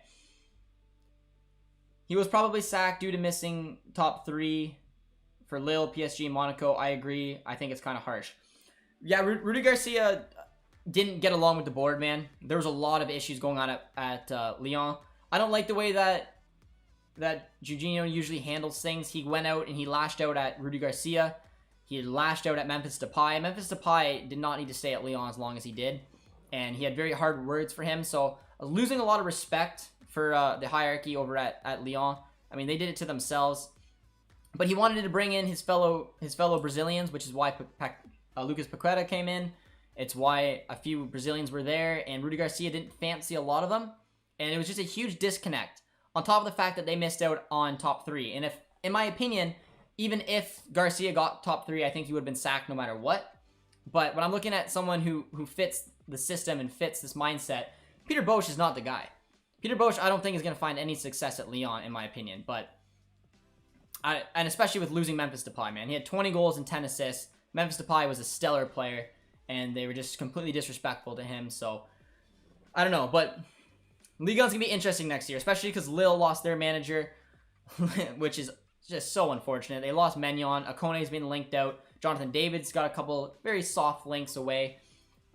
He was probably sacked due to missing top 3 for Lille, PSG, Monaco. I agree. I think it's kind of harsh. Yeah, Rudy Garcia didn't get along with the board, man. There was a lot of issues going on at Lyon. I don't like the way that Jorginho usually handles things. He went out and he lashed out at Rudy Garcia. He lashed out at Memphis Depay. Memphis Depay did not need to stay at Lyon as long as he did. And he had very hard words for him. So I was losing a lot of respect for the hierarchy over at Lyon. I mean, they did it to themselves. But he wanted to bring in his fellow Brazilians, which is why Lucas Paqueta came in. It's why a few Brazilians were there. And Rudy Garcia didn't fancy a lot of them. And it was just a huge disconnect on top of the fact that they missed out on top 3. And if, in my opinion, even if Garcia got top 3, I think he would have been sacked no matter what. But when I'm looking at someone who fits the system and fits this mindset, Peter Bosz is not the guy. Peter Bosz, I don't think is going to find any success at Lyon, in my opinion. But and especially with losing Memphis Depay, man. He had 20 goals and 10 assists. Memphis Depay was a stellar player, and they were just completely disrespectful to him. So, I don't know. But Ligue 1's going to be interesting next year, especially because Lille lost their manager, which is just so unfortunate. They lost Maignan. Akone's been linked out. Jonathan David's got a couple very soft links away.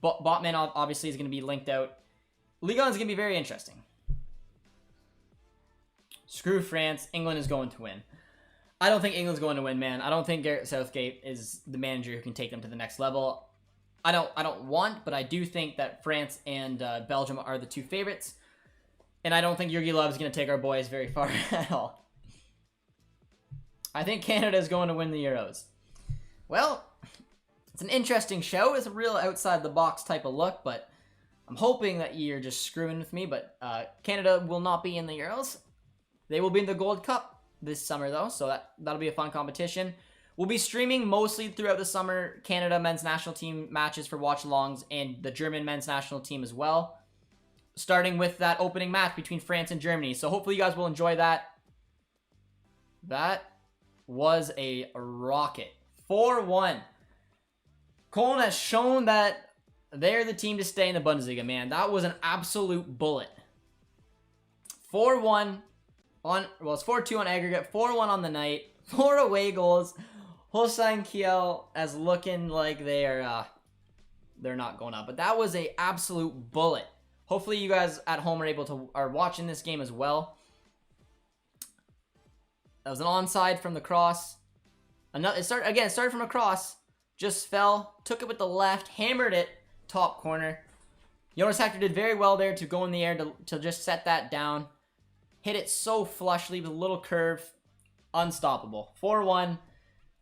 Botman obviously is going to be linked out. Ligue 1's going to be very interesting. Screw France. England is going to win. I don't think England's going to win, man. I don't think Gareth Southgate is the manager who can take them to the next level. I don't want, but I do think that France and Belgium are the 2 favorites. And I don't think Jurgen Love is going to take our boys very far at all. I think Canada is going to win the Euros. Well, it's an interesting show. It's a real outside-the-box type of look, but I'm hoping that you're just screwing with me. But Canada will not be in the Euros. They will be in the Gold Cup this summer, though, so that'll be a fun competition. We'll be streaming mostly throughout the summer Canada men's national team matches for watch-alongs and the German men's national team as well, starting with that opening match between France and Germany. So hopefully you guys will enjoy that. That was a rocket. 4-1. Köln has shown that they're the team to stay in the Bundesliga, man. That was an absolute bullet. 4-1. It's 4-2 on aggregate, 4-1 on the night, 4 away goals. Holstein Kiel as looking like they're not going up, but that was a absolute bullet. Hopefully you guys at home are watching this game as well. That was an onside from the cross. It started from a cross, just fell, took it with the left, hammered it top corner. Jonas Hector did very well there to go in the air to just set that down. Hit it so flushly with a little curve. Unstoppable. 4-1.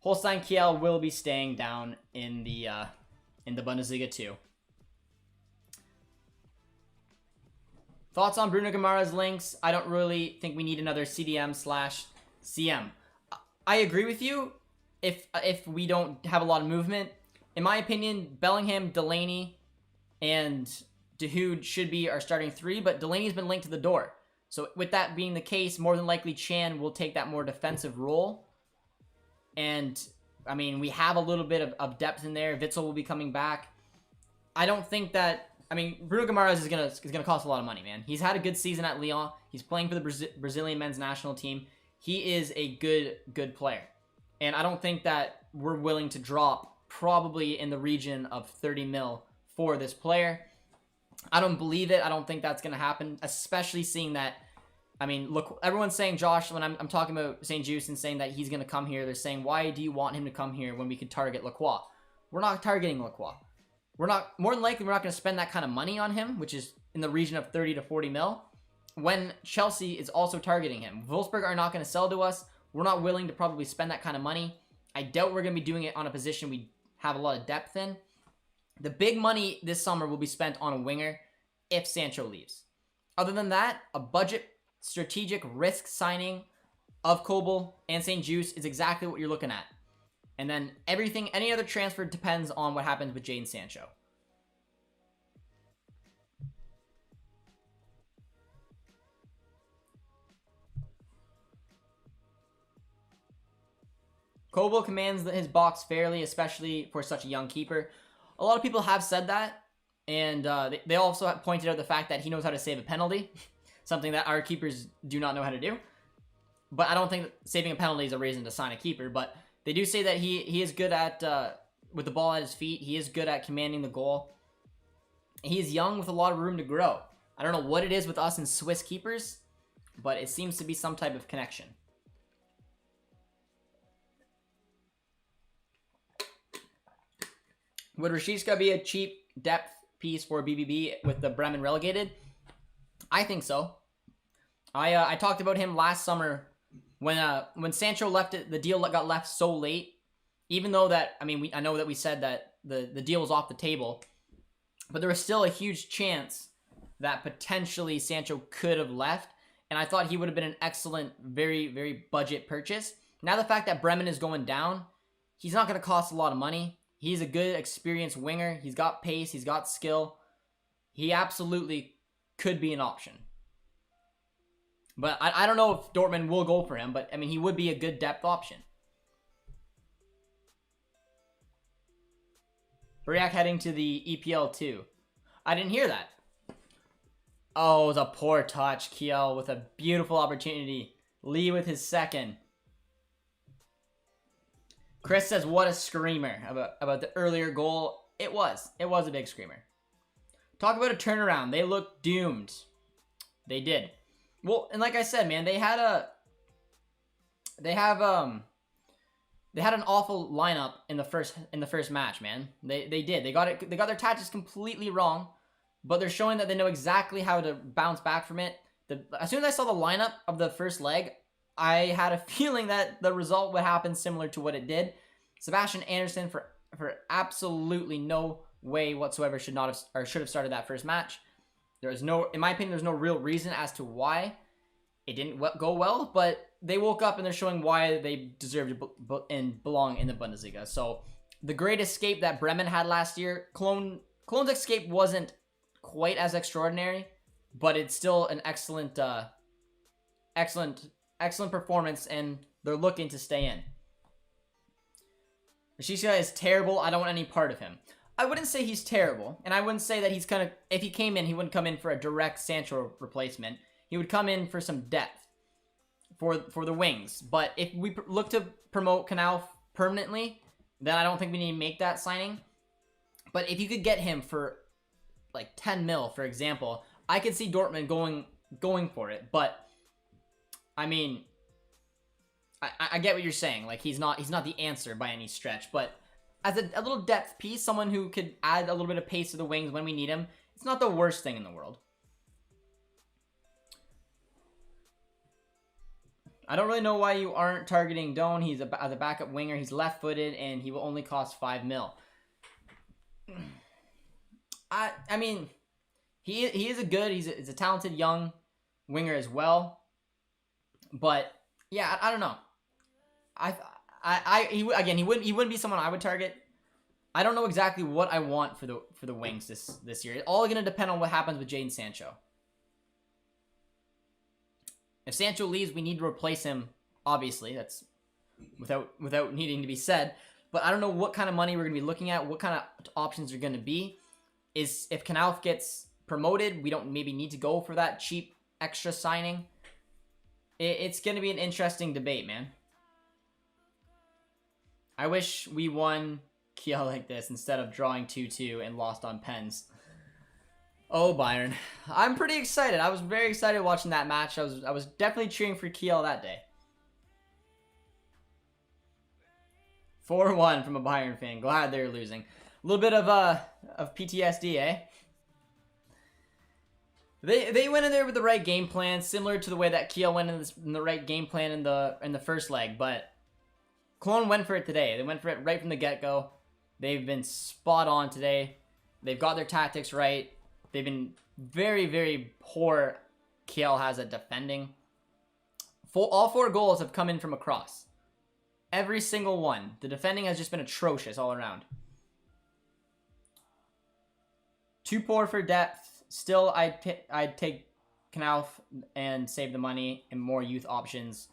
Holstein Kiel will be staying down in the Bundesliga 2. Thoughts on Bruno Guimaraes' links? I don't really think we need another CDM/CM. I agree with you if we don't have a lot of movement. In my opinion, Bellingham, Delaney, and Dahoud should be our starting 3, but Delaney's been linked to the door. So with that being the case, more than likely Chan will take that more defensive role. And, I mean, we have a little bit of depth in there. Witsel will be coming back. I don't think that... I mean, Bruno Guimaraes is gonna cost a lot of money, man. He's had a good season at Lyon. He's playing for the Brazilian men's national team. He is a good player. And I don't think that we're willing to drop probably in the region of 30 mil for this player. I don't believe it. I don't think that's going to happen, especially seeing that, I mean, look, everyone's saying, Josh, when I'm talking about St. Just and saying that he's going to come here, they're saying, why do you want him to come here when we could target Lacroix? We're not targeting Lacroix. More than likely, we're not going to spend that kind of money on him, which is in the region of 30 to 40 mil, when Chelsea is also targeting him. Wolfsburg are not going to sell to us. We're not willing to probably spend that kind of money. I doubt we're going to be doing it on a position we have a lot of depth in. The big money this summer will be spent on a winger if Sancho leaves. Other than that, a budget strategic risk signing of Kobel and St. Just is exactly what you're looking at. And then any other transfer depends on what happens with Jadon Sancho. Kobel commands his box fairly, especially for such a young keeper. A lot of people have said that, and they also have pointed out the fact that he knows how to save a penalty, something that our keepers do not know how to do. But I don't think that saving a penalty is a reason to sign a keeper, but they do say that he is good at, with the ball at his feet, he is good at commanding the goal. He is young with a lot of room to grow. I don't know what it is with us and Swiss keepers, but it seems to be some type of connection. Would Rashica be a cheap depth piece for BBB with the Bremen relegated? I think so. I talked about him last summer when Sancho left it. The deal got left so late. Even though that, I mean, I know that we said that the deal was off the table, but there was still a huge chance that potentially Sancho could have left. and I thought he would have been an excellent, very, very budget purchase. Now the fact that Bremen is going down, he's not going to cost a lot of money. He's a good, experienced winger. He's got pace. He's got skill. He absolutely could be an option. But I don't know if Dortmund will go for him, but I mean, he would be a good depth option. Briak heading to the EPL 2. I didn't hear that. Oh, it was a poor touch. Kiel with a beautiful opportunity. Lee with his second. Chris says, what a screamer about the earlier goal. It was a big screamer. Talk about a turnaround. They looked doomed. They did. Well, and like I said, man, they had an awful lineup in the first match, man. They did. They got their tactics completely wrong, but they're showing that they know exactly how to bounce back from it. As soon as I saw the lineup of the first leg, I had a feeling that the result would happen similar to what it did. Sebastian Andersson for absolutely no way whatsoever should have started that first match. There was no, in my opinion, there's no real reason as to why it didn't go well, but they woke up and they're showing why they deserve to and belong in the Bundesliga. So the great escape that Bremen had last year, Cologne escape wasn't quite as extraordinary, but it's still an excellent performance, and they're looking to stay in. Rashica is terrible. I don't want any part of him. I wouldn't say he's terrible, and I wouldn't say that he's if he came in, he wouldn't come in for a direct Sancho replacement. He would come in for some depth for the wings. But if we look to promote Knauf permanently, then I don't think we need to make that signing. But if you could get him for like 10 mil, for example, I could see Dortmund going for it. But I mean, I get what you're saying. Like he's not the answer by any stretch, but as a little depth piece, someone who could add a little bit of pace to the wings when we need him, it's not the worst thing in the world. I don't really know why you aren't targeting Doan. He's as a backup winger. He's left-footed, and he will only cost 5 mil. I mean, he is he's a talented young winger as well. But yeah, I don't know. He wouldn't be someone I would target. I don't know exactly what I want for the wings this year. It's all going to depend on what happens with Jadon Sancho. If Sancho leaves, we need to replace him. Obviously, that's without needing to be said. But I don't know what kind of money we're going to be looking at. What kind of options are going to be? If Knauf gets promoted, we don't maybe need to go for that cheap extra signing. It's going to be an interesting debate, man. I wish we won Kiel like this instead of drawing 2-2 and lost on pens. Oh, Bayern. I'm pretty excited. I was very excited watching that match. I was definitely cheering for Kiel that day. 4-1 from a Bayern fan. Glad they're losing. A little bit of PTSD, eh? They went in there with the right game plan, similar to the way that Kiel went in the right game plan in the first leg, but Cologne went for it today. They went for it right from the get-go. They've been spot on today. They've got their tactics right. They've been very, very poor. Kiel has at defending. All 4 goals have come in from across. Every single one. The defending has just been atrocious all around. Too poor for depth. Still, I'd take Knauf and save the money and more youth options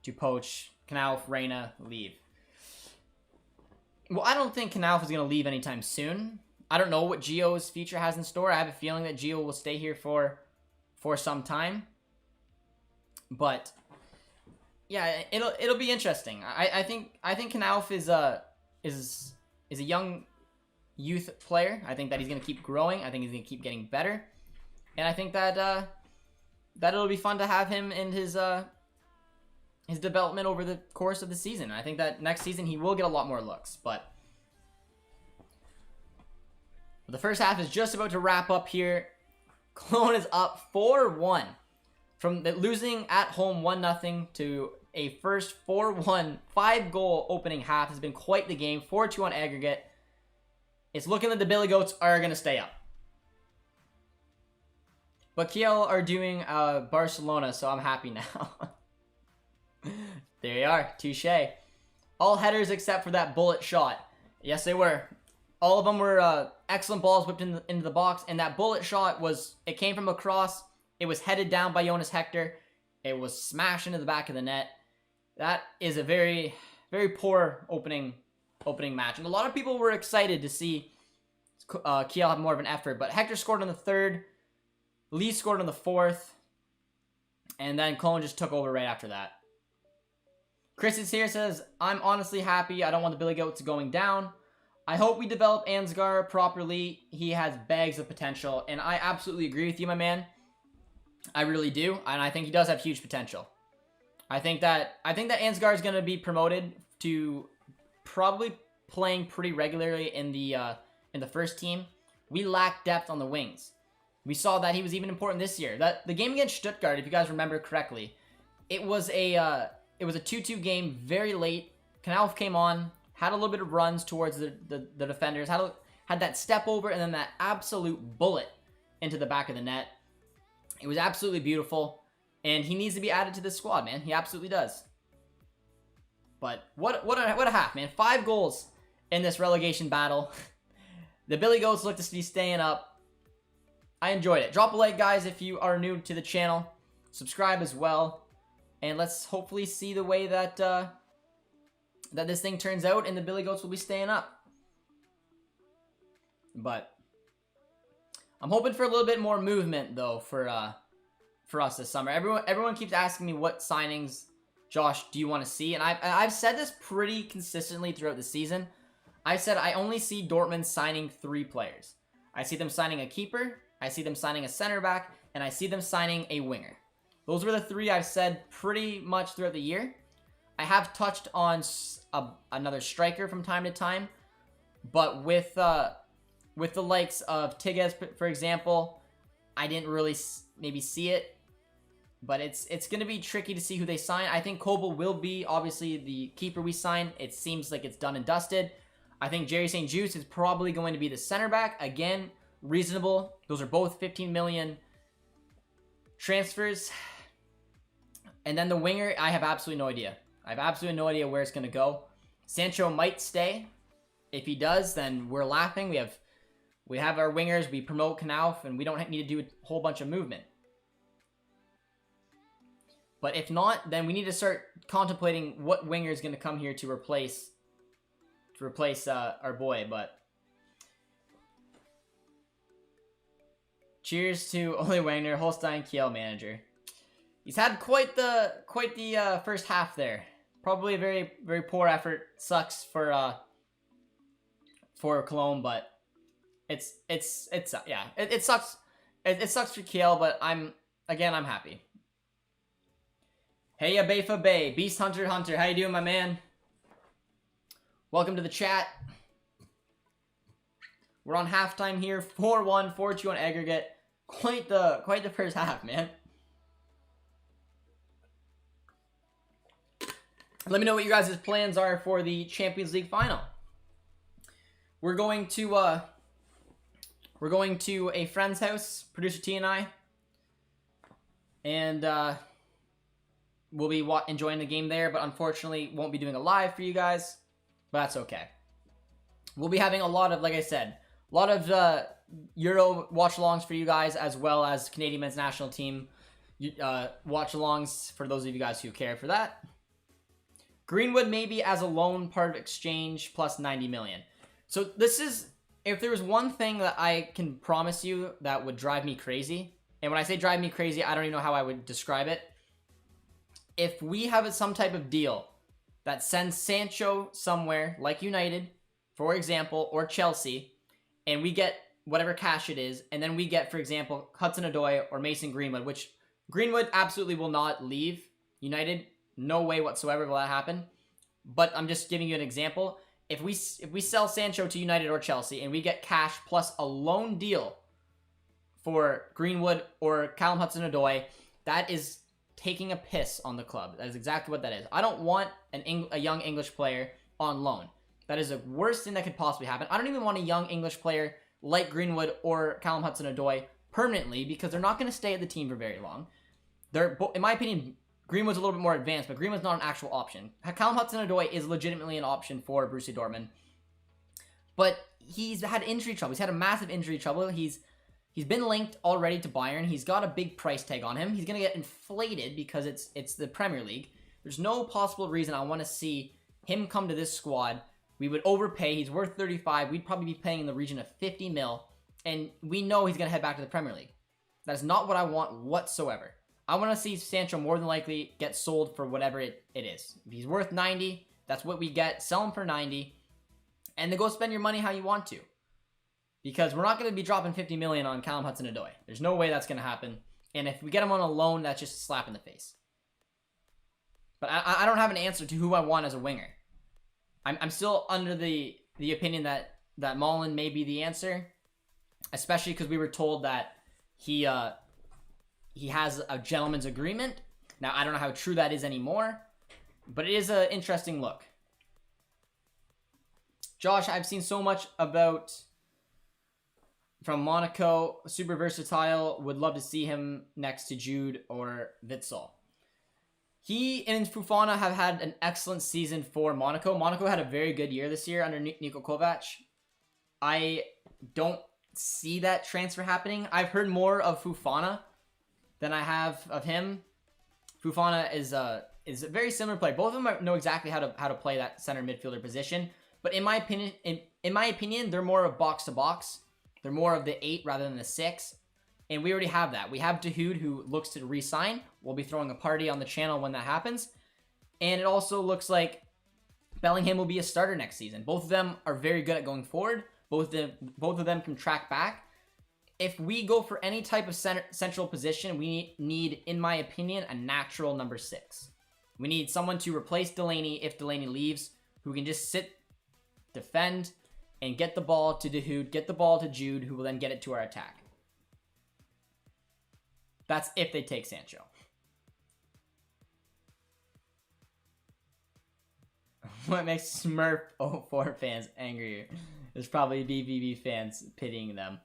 to poach Knauf, Reina, leave. Well, I don't think Knauf is going to leave anytime soon. I don't know what Gio's future has in store. I have a feeling that Gio will stay here for some time. But yeah, it'll be interesting. I think Knauf is a young youth player. I think that he's going to keep growing. I think he's going to keep getting better. And I think that it'll be fun to have him in his development over the course of the season. I think that next season he will get a lot more looks, but the first half is just about to wrap up here. Cologne is up 4-1 from losing at home 1-0 to a first 4-1 5-goal opening half. Has been quite the game. 4-2 on aggregate. It's looking like the Billy Goats are going to stay up. But Kiel are doing Barcelona, so I'm happy now. There you are. Touche. All headers except for that bullet shot. Yes, they were. All of them were excellent balls whipped into the box, and that bullet shot it came from across. It was headed down by Jonas Hector. It was smashed into the back of the net. That is a very, very poor opening match. And a lot of people were excited to see Kiel have more of an effort, but Hector scored on the 3rd. Lee scored on the 4th. And then Köln just took over right after that. Chris is here, says, I'm honestly happy. I don't want the Billy Goats going down. I hope we develop Ansgar properly. He has bags of potential. And I absolutely agree with you, my man. I really do. And I think he does have huge potential. I think that Ansgar is going to be promoted to probably playing pretty regularly in the first team. We lack depth on the wings. We saw that he was even important this year. The game against Stuttgart, if you guys remember correctly, it was a 2-2 game very late. Knauf came on, had a little bit of runs towards the defenders, had that step over, and then that absolute bullet into the back of the net. It was absolutely beautiful, and he needs to be added to this squad, man. He absolutely does. But what a half, man. 5 goals in this relegation battle. The Billy Goats look to be staying up. I enjoyed it. Drop a like, guys, if you are new to the channel. Subscribe as well. And let's hopefully see the way that that this thing turns out, and the Billy Goats will be staying up. But I'm hoping for a little bit more movement, though, for us this summer. Everyone keeps asking me what signings, Josh, do you want to see? And I've said this pretty consistently throughout the season. I said I only see Dortmund signing 3 players. I see them signing a keeper, I see them signing a center back, and I see them signing a winger. Those were the 3 I've said pretty much throughout the year. I have touched on another striker from time to time, but with the likes of Tigges, for example, I didn't really maybe see it. But it's going to be tricky to see who they sign. I think Kobel will be, obviously, the keeper we sign. It seems like it's done and dusted. I think Jerry St. Juste is probably going to be the center back. Again, reasonable. Those are both 15 million transfers. And then the winger, I have absolutely no idea. I have absolutely no idea where it's going to go. Sancho might stay. If he does, then we're laughing. We have our wingers. We promote Knauf, and we don't need to do a whole bunch of movement. But if not, then we need to start contemplating what winger is going to come here to replace our boy. But cheers to Ole Wagner, Holstein Kiel manager. He's had quite the first half there. Probably a very, very poor effort. Sucks for Cologne, but it sucks. It sucks for Kiel, but I'm happy. Hey, Abefa Bay, Beast Hunter, how you doing, my man? Welcome to the chat. We're on halftime here, 4-1, 4-2 on aggregate. Quite the first half, man. Let me know what you guys' plans are for the Champions League final. We're going to a friend's house, producer T and I, and we'll be enjoying the game there, but unfortunately won't be doing a live for you guys, but that's okay. We'll be having a lot of, like I said, a lot of Euro watch-alongs for you guys, as well as Canadian men's national team watch-alongs for those of you guys who care for that. Greenwood maybe as a loan, part of exchange, plus 90 million. So this is, if there was one thing that I can promise you that would drive me crazy, and when I say drive me crazy, I don't even know how I would describe it. If we have some type of deal that sends Sancho somewhere, like United, for example, or Chelsea, and we get whatever cash it is, and then we get, for example, Hudson-Odoi or Mason Greenwood, which Greenwood absolutely will not leave United. No way whatsoever will that happen. But I'm just giving you an example. If we sell Sancho to United or Chelsea and we get cash plus a loan deal for Greenwood or Callum Hudson-Odoi, that is taking a piss on the club. That is exactly what that is. I don't want a young English player on loan. That is the worst thing that could possibly happen. I don't even want a young English player like Greenwood or Callum Hudson-Odoi permanently because they're not going to stay at the team for very long. In my opinion, Greenwood's a little bit more advanced, but Greenwood's not an actual option. Callum Hudson-Odoi is legitimately an option for Borussia Dortmund. But he's had injury trouble. He's had a massive injury trouble. He's been linked already to Bayern. He's got a big price tag on him. He's going to get inflated because it's the Premier League. There's no possible reason I want to see him come to this squad. We would overpay. He's worth 35. We'd probably be paying in the region of 50 mil. And we know he's going to head back to the Premier League. That is not what I want whatsoever. I want to see Sancho more than likely get sold for whatever it is. If he's worth 90, that's what we get. Sell him for 90. And then go spend your money how you want to. Because we're not going to be dropping 50 million on Callum Hudson-Odoi. There's no way that's going to happen. And if we get him on a loan, that's just a slap in the face. But I don't have an answer to who I want as a winger. I'm still under the opinion that Malen may be the answer. Especially because we were told that he has a gentleman's agreement. Now, I don't know how true that is anymore. But it is an interesting look. Josh, I've seen so much from Monaco. Super versatile. Would love to see him next to Jude or Witsel. He and Fofana have had an excellent season for Monaco. Monaco had a very good year this year under Niko Kovac. I don't see that transfer happening. I've heard more of Fofana than I have of him. Fofana is a very similar player. Both of them know exactly how to play that center midfielder position. But in my opinion, they're more of box to box. They're more of the 8 rather than the 6. And we already have that. We have Dahoud, who looks to re-sign. We'll be throwing a party on the channel when that happens. And it also looks like Bellingham will be a starter next season. Both of them are very good at going forward. Both of them can track back. If we go for any type of central position, we need, in my opinion, a natural number 6. We need someone to replace Delaney if Delaney leaves, who can just sit, defend, and get the ball to Dahoud, get the ball to Jude, who will then get it to our attack. That's if they take Sancho. What makes Smurf 04 fans angrier? There's probably BVB fans pitying them.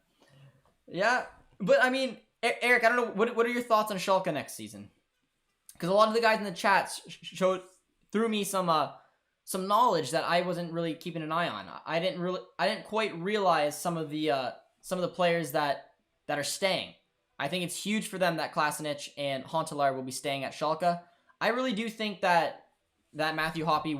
Yeah, but I mean, Eric, I don't know, what are your thoughts on Schalke next season? Because a lot of the guys in the chat threw me some knowledge that I wasn't really keeping an eye on. I didn't quite realize some of the players that are staying. I think it's huge for them that Klasinic and Huntelaar will be staying at Schalke. I really do think that Matthew Hoppe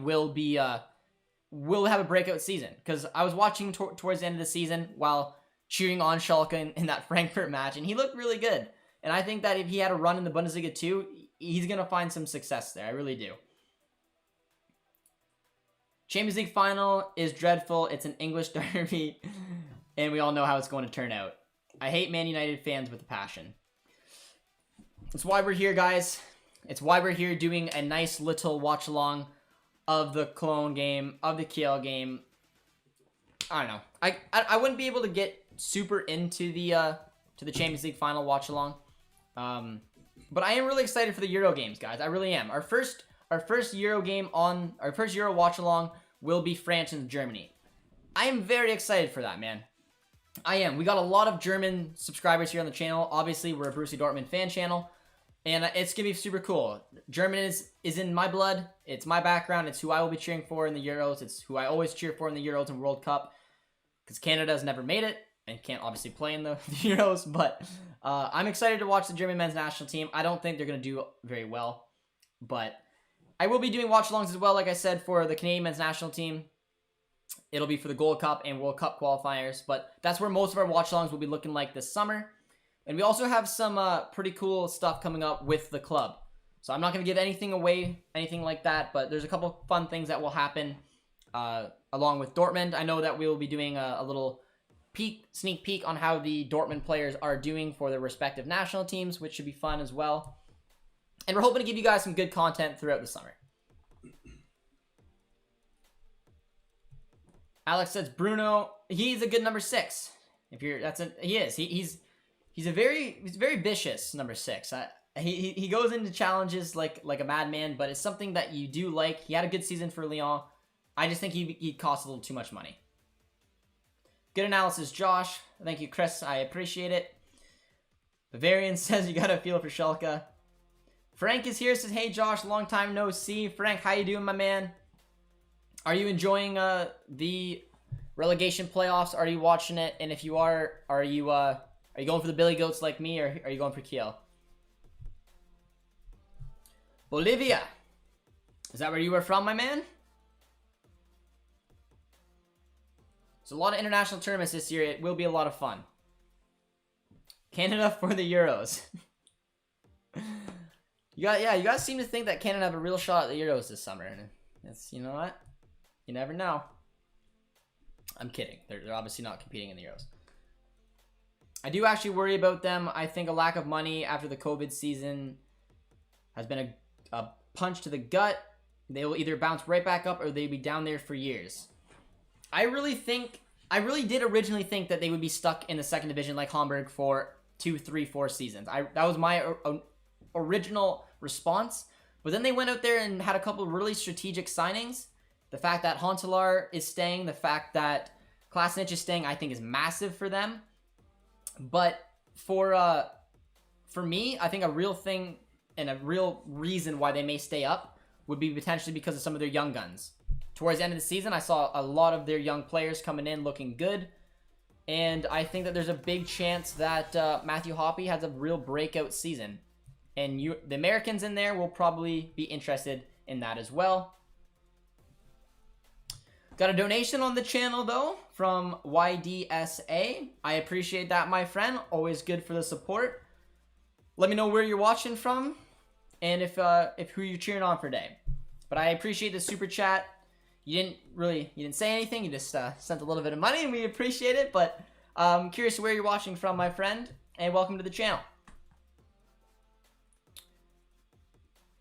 will have a breakout season, because I was watching towards the end of the season while cheering on Schalke in that Frankfurt match, and he looked really good. And I think that if he had a run in the Bundesliga too, he's going to find some success there. I really do. Champions League final is dreadful. It's an English derby, and we all know how it's going to turn out. I hate Man United fans with a passion. That's why we're here, guys. It's why we're here doing a nice little watch-along of the Cologne game, of the Kiel game. I don't know. I wouldn't be able to get super into the Champions League final watch-along. But I am really excited for the Euro games, guys. I really am. Our first Euro game our first Euro watch-along will be France and Germany. I am very excited for that, man. I am. We got a lot of German subscribers here on the channel. Obviously, we're a Borussia Dortmund fan channel, and it's going to be super cool. German is in my blood. It's my background. It's who I will be cheering for in the Euros. It's who I always cheer for in the Euros and World Cup, because Canada has never made it and can't obviously play in the Euros, but I'm excited to watch the German men's national team. I don't think they're going to do very well, but I will be doing watch-alongs as well, like I said, for the Canadian men's national team. It'll be for the Gold Cup and World Cup qualifiers, but that's where most of our watch-alongs will be looking like this summer. And we also have some pretty cool stuff coming up with the club. So I'm not going to give anything away, anything like that, but there's a couple fun things that will happen along with Dortmund. I know that we will be doing a little sneak peek on how the Dortmund players are doing for their respective national teams, which should be fun as well. And we're hoping to give you guys some good content throughout the summer. Alex says Bruno, he's a good number 6. He is. He's very vicious number 6. He goes into challenges like a madman, but it's something that you do like. He had a good season for Lyon. I just think he costs a little too much money. Good analysis, Josh. Thank you, Chris. I appreciate it. Bavarian says you gotta feel for Schalke. Frank is here, says, hey Josh, long time no see. Frank, how you doing, my man? Are you enjoying the relegation playoffs? Are you watching it? And if you are you going for the Billy Goats like me, or are you going for Kiel? Bolivia. Is that where you are from, my man? There's a lot of international tournaments this year. It will be a lot of fun. Canada for the Euros. You guys seem to think that Canada have a real shot at the Euros this summer. And it's, you know what? You never know. I'm kidding. They're obviously not competing in the Euros. I do actually worry about them. I think a lack of money after the COVID season has been a punch to the gut. They will either bounce right back up or they'll be down there for years. I really did originally think that they would be stuck in the second division like Hamburg for 2, 3, 4 seasons. That was my original response. But then they went out there and had a couple of really strategic signings. The fact that Huntelaar is staying, the fact that Klasnic is staying, I think is massive for them. But for me, I think a real thing and a real reason why they may stay up would be potentially because of some of their young guns. Towards the end of the season, I saw a lot of their young players coming in looking good. And I think that there's a big chance that Matthew Hoppe has a real breakout season. And the Americans in there will probably be interested in that as well. Got a donation on the channel, though, from YDSA. I appreciate that, my friend. Always good for the support. Let me know where you're watching from and if who you're cheering on for today. But I appreciate the super chat. You didn't say anything. You just sent a little bit of money, and we appreciate it. But I'm curious where you're watching from, my friend, and welcome to the channel.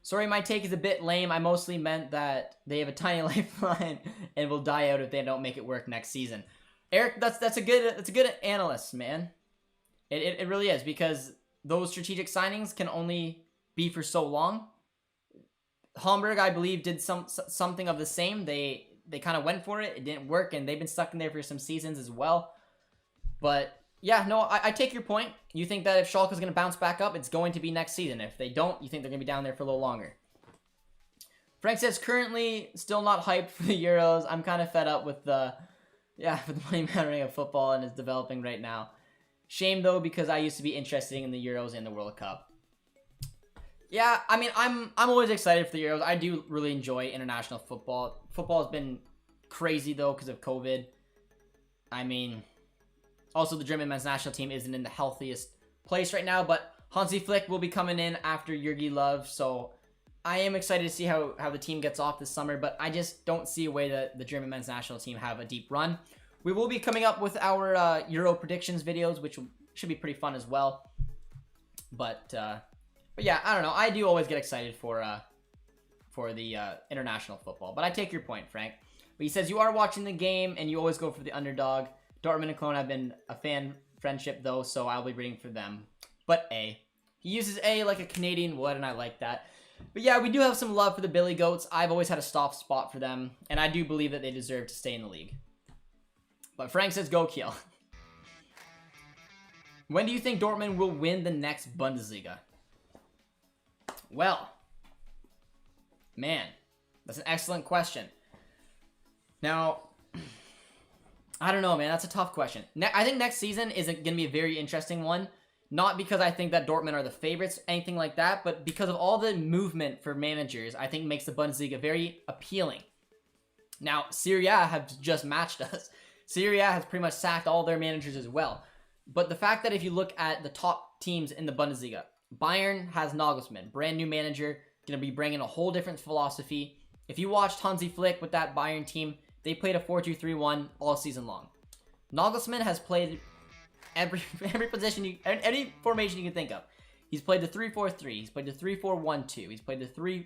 Sorry, my take is a bit lame. I mostly meant that they have a tiny lifeline and will die out if they don't make it work next season. Eric, that's a good analyst, man. It really is, because those strategic signings can only be for so long. Hamburg, I believe, did something of the same. They kind of went for it. It didn't work, and they've been stuck in there for some seasons as well. But yeah, no, I take your point. You think that if Schalke is going to bounce back up, it's going to be next season. If they don't, you think they're going to be down there for a little longer. Frank says, currently still not hyped for the Euros. I'm kind of fed up with the money mattering of football and is developing right now. Shame, though, because I used to be interested in the Euros and the World Cup. Yeah, I mean, I'm always excited for the Euros. I do really enjoy international football. Football has been crazy, though, because of COVID. I mean, also the German men's national team isn't in the healthiest place right now, but Hansi Flick will be coming in after Jurgen Löw, so I am excited to see how the team gets off this summer, but I just don't see a way that the German men's national team have a deep run. We will be coming up with our Euro predictions videos, which should be pretty fun as well. But yeah, I don't know. I do always get excited for the international football. But I take your point, Frank. But he says you are watching the game and you always go for the underdog. Dortmund and Cologne have been a fan friendship, though, so I'll be rooting for them. But A. He uses A like a Canadian would, and I like that. But yeah, we do have some love for the Billy Goats. I've always had a soft spot for them, and I do believe that they deserve to stay in the league. But Frank says go Kiel. When do you think Dortmund will win the next Bundesliga? Well, man, that's an excellent question. Now, I don't know, man. That's a tough question. I think next season is going to be a very interesting one. Not because I think that Dortmund are the favorites, anything like that, but because of all the movement for managers, I think makes the Bundesliga very appealing. Now, Serie A have just matched us. Serie A has pretty much sacked all their managers as well. But the fact that if you look at the top teams in the Bundesliga, Bayern has Nagelsmann, brand new manager, going to be bringing a whole different philosophy. If you watched Hansi Flick with that Bayern team, they played a 4-2-3-1 all season long. Nagelsmann has played every position, any formation you can think of. He's played the 3-4-3. He's played the 3-4-1-2. He's played the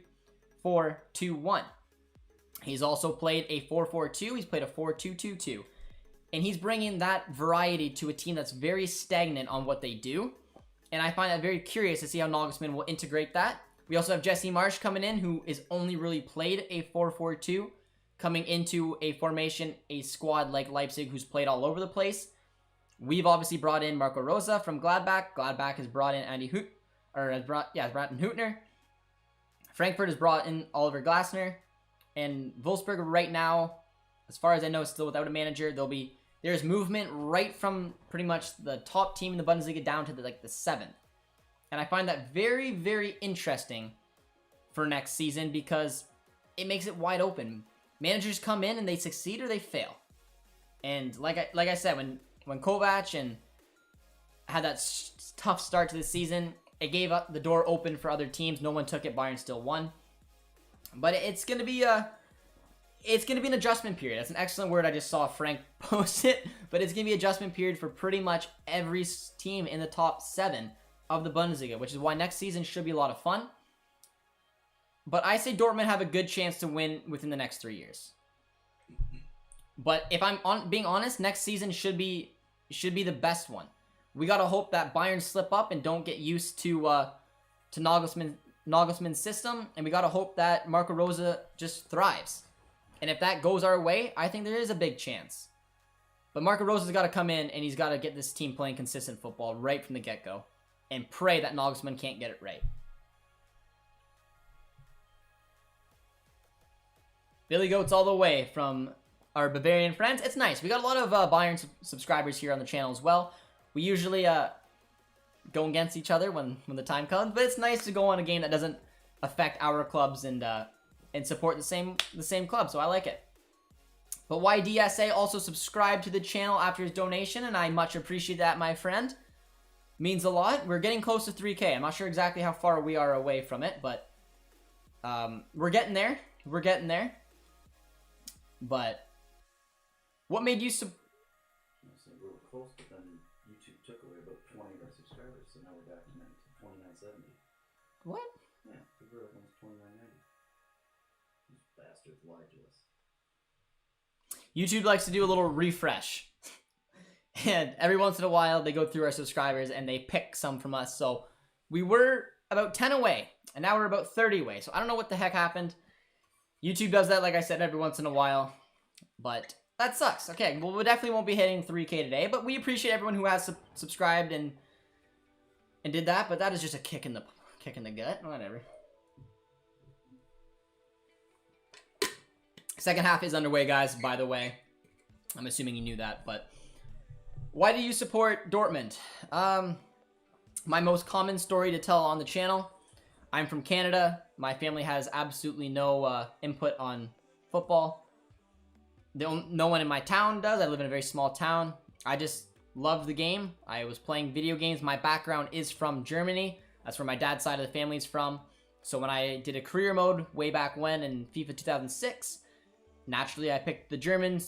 3-4-2-1. He's also played a 4-4-2. He's played a 4-2-2-2. And he's bringing that variety to a team that's very stagnant on what they do. And I find that very curious to see how Nagelsmann will integrate that. We also have Jesse Marsch coming in, who is only really played a 4-4-2, coming into a formation, a squad like Leipzig, who's played all over the place. We've obviously brought in Marco Rosa from Gladbach. Gladbach has brought in Brandon Hüttner. Frankfurt has brought in Oliver Glasner. And Wolfsburg right now, as far as I know, is still without a manager. There's movement right from pretty much the top team in the Bundesliga down to the 7th. And I find that very, very interesting for next season because it makes it wide open. Managers come in and they succeed or they fail. And like I said, when Kovac and had that tough start to the season, it gave up the door open for other teams. No one took it. Bayern still won. But it's gonna be an adjustment period. That's an excellent word. I just saw Frank post it. But it's gonna be an adjustment period for pretty much every team in the top 7 of the Bundesliga, which is why next season should be a lot of fun. But I say Dortmund have a good chance to win within the next 3 years. But if I'm being honest, next season should be the best one. We gotta hope that Bayern slip up and don't get used to Nagelsmann's system, and we gotta hope that Marco Rosa just thrives. And if that goes our way, I think there is a big chance. But Marco Rosa's got to come in and he's got to get this team playing consistent football right from the get-go, and pray that Nagelsmann can't get it right. Billy Goats all the way from our Bavarian friends. It's nice. We got a lot of Bayern subscribers here on the channel as well. We usually go against each other when the time comes, but it's nice to go on a game that doesn't affect our clubs and support the same club. So I like it. But YDSA also subscribed to the channel after his donation, and I much appreciate that, my friend. Means a lot. We're getting close to 3K. I'm not sure exactly how far we are away from it, but we're getting there. We're getting there. But what made you we were close, but then YouTube took away about 20 of our subscribers, so now we're back to 2970. What? Yeah, we were at almost 2990. These bastards lied to us. YouTube likes to do a little refresh. And every once in a while, they go through our subscribers and they pick some from us. So we were about 10 away, and now we're about 30 away. So I don't know what the heck happened. YouTube does that, like I said, every once in a while. But that sucks. Okay, well, we definitely won't be hitting 3K today, but we appreciate everyone who has subscribed and did that. But that is just a kick in the gut. Whatever. Second half is underway, guys, by the way. I'm assuming you knew that, but why do you support Dortmund? My most common story to tell on the channel. I'm from Canada. My family has absolutely no input on football. No one in my town does. I live in a very small town. I just loved the game. I was playing video games. My background is from Germany. That's where my dad's side of the family is from. So when I did a career mode way back when in FIFA 2006, naturally I picked the German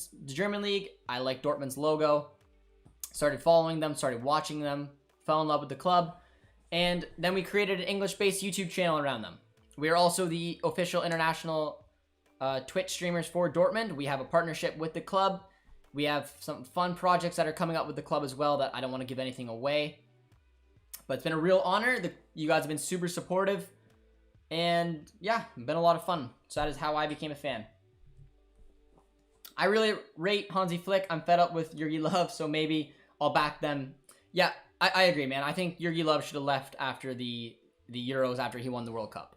league. I liked Dortmund's logo. Started following them, started watching them, fell in love with the club, and then we created an English-based YouTube channel around them. We are also the official international Twitch streamers for Dortmund. We have a partnership with the club. We have some fun projects that are coming up with the club as well that I don't want to give anything away. But it's been a real honor. You guys have been super supportive. And yeah, it's been a lot of fun. So that is how I became a fan. I really rate Hansi Flick. I'm fed up with Jurgen Löw, so maybe I'll back them. Yeah, I agree, man. I think Jurgen Löw should have left after the Euros after he won the World Cup.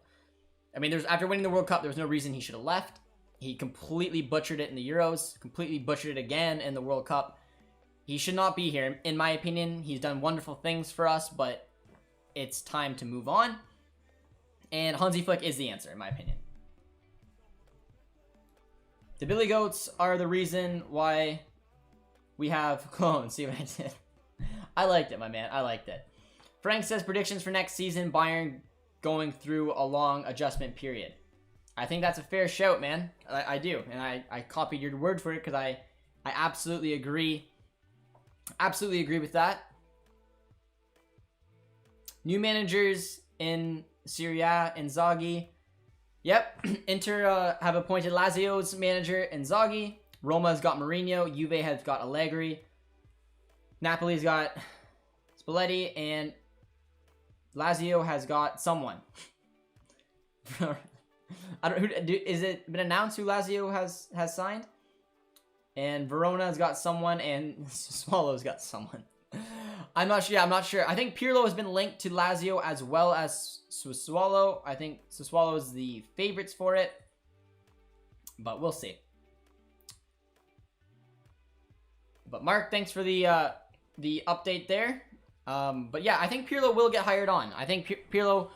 I mean, after winning the World Cup, there was no reason he should have left. He completely butchered it in the Euros, completely butchered it again in the World Cup. He should not be here. In my opinion, he's done wonderful things for us, but it's time to move on. And Hansi Flick is the answer, in my opinion. The Billy Goats are the reason why we have clones. See what I did? I liked it, my man. I liked it. Frank says predictions for next season, Bayern going through a long adjustment period. I think that's a fair shout, man. I do. And I copied your word for it because I absolutely agree. Absolutely agree with that. New managers in Serie A, Inzaghi. Yep, Inter have appointed Lazio's manager Inzaghi. Roma's got Mourinho. Juve has got Allegri. Napoli's got Spalletti, and Lazio has got someone. I don't. Is it been announced who Lazio has signed? And Verona's got someone, and Swallow's got someone. I'm not sure. I'm not sure. I think Pirlo has been linked to Lazio as well as Sassuolo. I think Sassuolo is the favorites for it, but we'll see. But Mark, thanks for the update there. But yeah, I think Pirlo will get hired on. I think Pirlo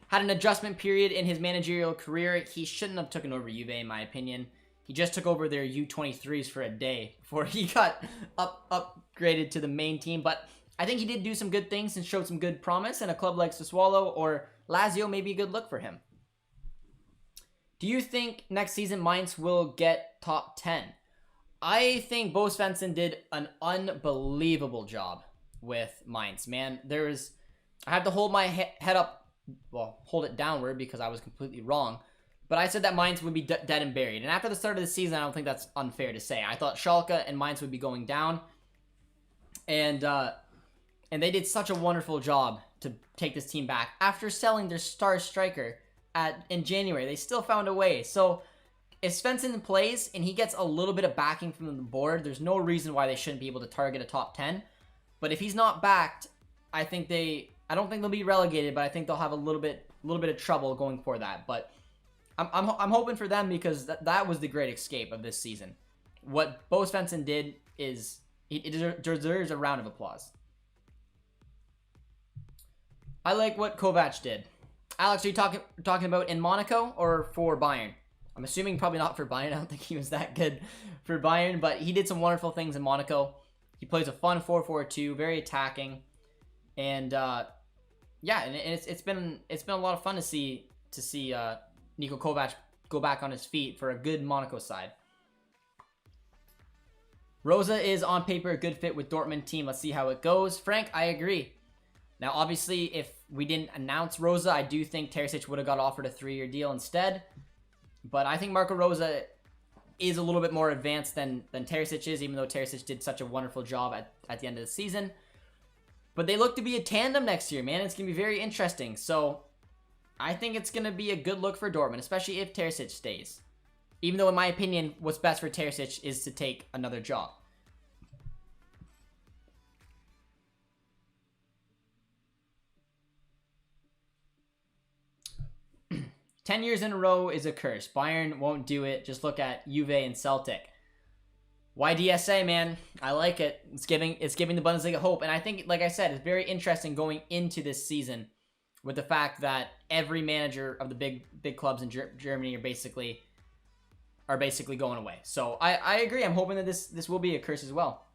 had an adjustment period in his managerial career. He shouldn't have taken over Juve, in my opinion. He just took over their U23s for a day before he got upgraded to the main team. But I think he did do some good things and showed some good promise. And a club like Sassuolo or Lazio may be a good look for him. Do you think next season Mainz will get top 10? I think Bo Svensson did an unbelievable job with Mainz, man. I had to hold my head up, well, hold it downward because I was completely wrong. But I said that Mainz would be dead and buried. And after the start of the season, I don't think that's unfair to say. I thought Schalke and Mainz would be going down. And they did such a wonderful job to take this team back. After selling their star striker in January, they still found a way. So if Svensson plays and he gets a little bit of backing from the board, there's no reason why they shouldn't be able to target a top 10. But if he's not backed, I don't think they'll be relegated, but I think they'll have a little bit of trouble going for that. But I'm hoping for them because that was the great escape of this season. What Bo Svensson did is it deserves a round of applause. I like what Kovac did. Alex, are you talking about in Monaco or for Bayern? I'm assuming probably not for Bayern. I don't think he was that good for Bayern, but he did some wonderful things in Monaco. He plays a fun 4-4-2, very attacking, and yeah, and it's been a lot of fun to see Niko Kovac go back on his feet for a good Monaco side. Rosa is on paper a good fit with Dortmund team. Let's see how it goes. Frank, I agree. Now, obviously, if we didn't announce Rosa, I do think Terzic would have got offered a 3-year deal instead. But I think Marco Rosa is a little bit more advanced than Terzic is, even though Terzic did such a wonderful job at the end of the season. But they look to be a tandem next year, man. It's going to be very interesting. So I think it's going to be a good look for Dortmund, especially if Terzic stays. Even though, in my opinion, what's best for Terzic is to take another job. "10 years in a row is a curse. Bayern won't do it. Just look at Juve and Celtic." YDSA, man. I like it. It's giving the Bundesliga hope. And I think, like I said, it's very interesting going into this season with the fact that every manager of the big clubs in Germany are basically going away. So I agree. I'm hoping that this will be a curse as well.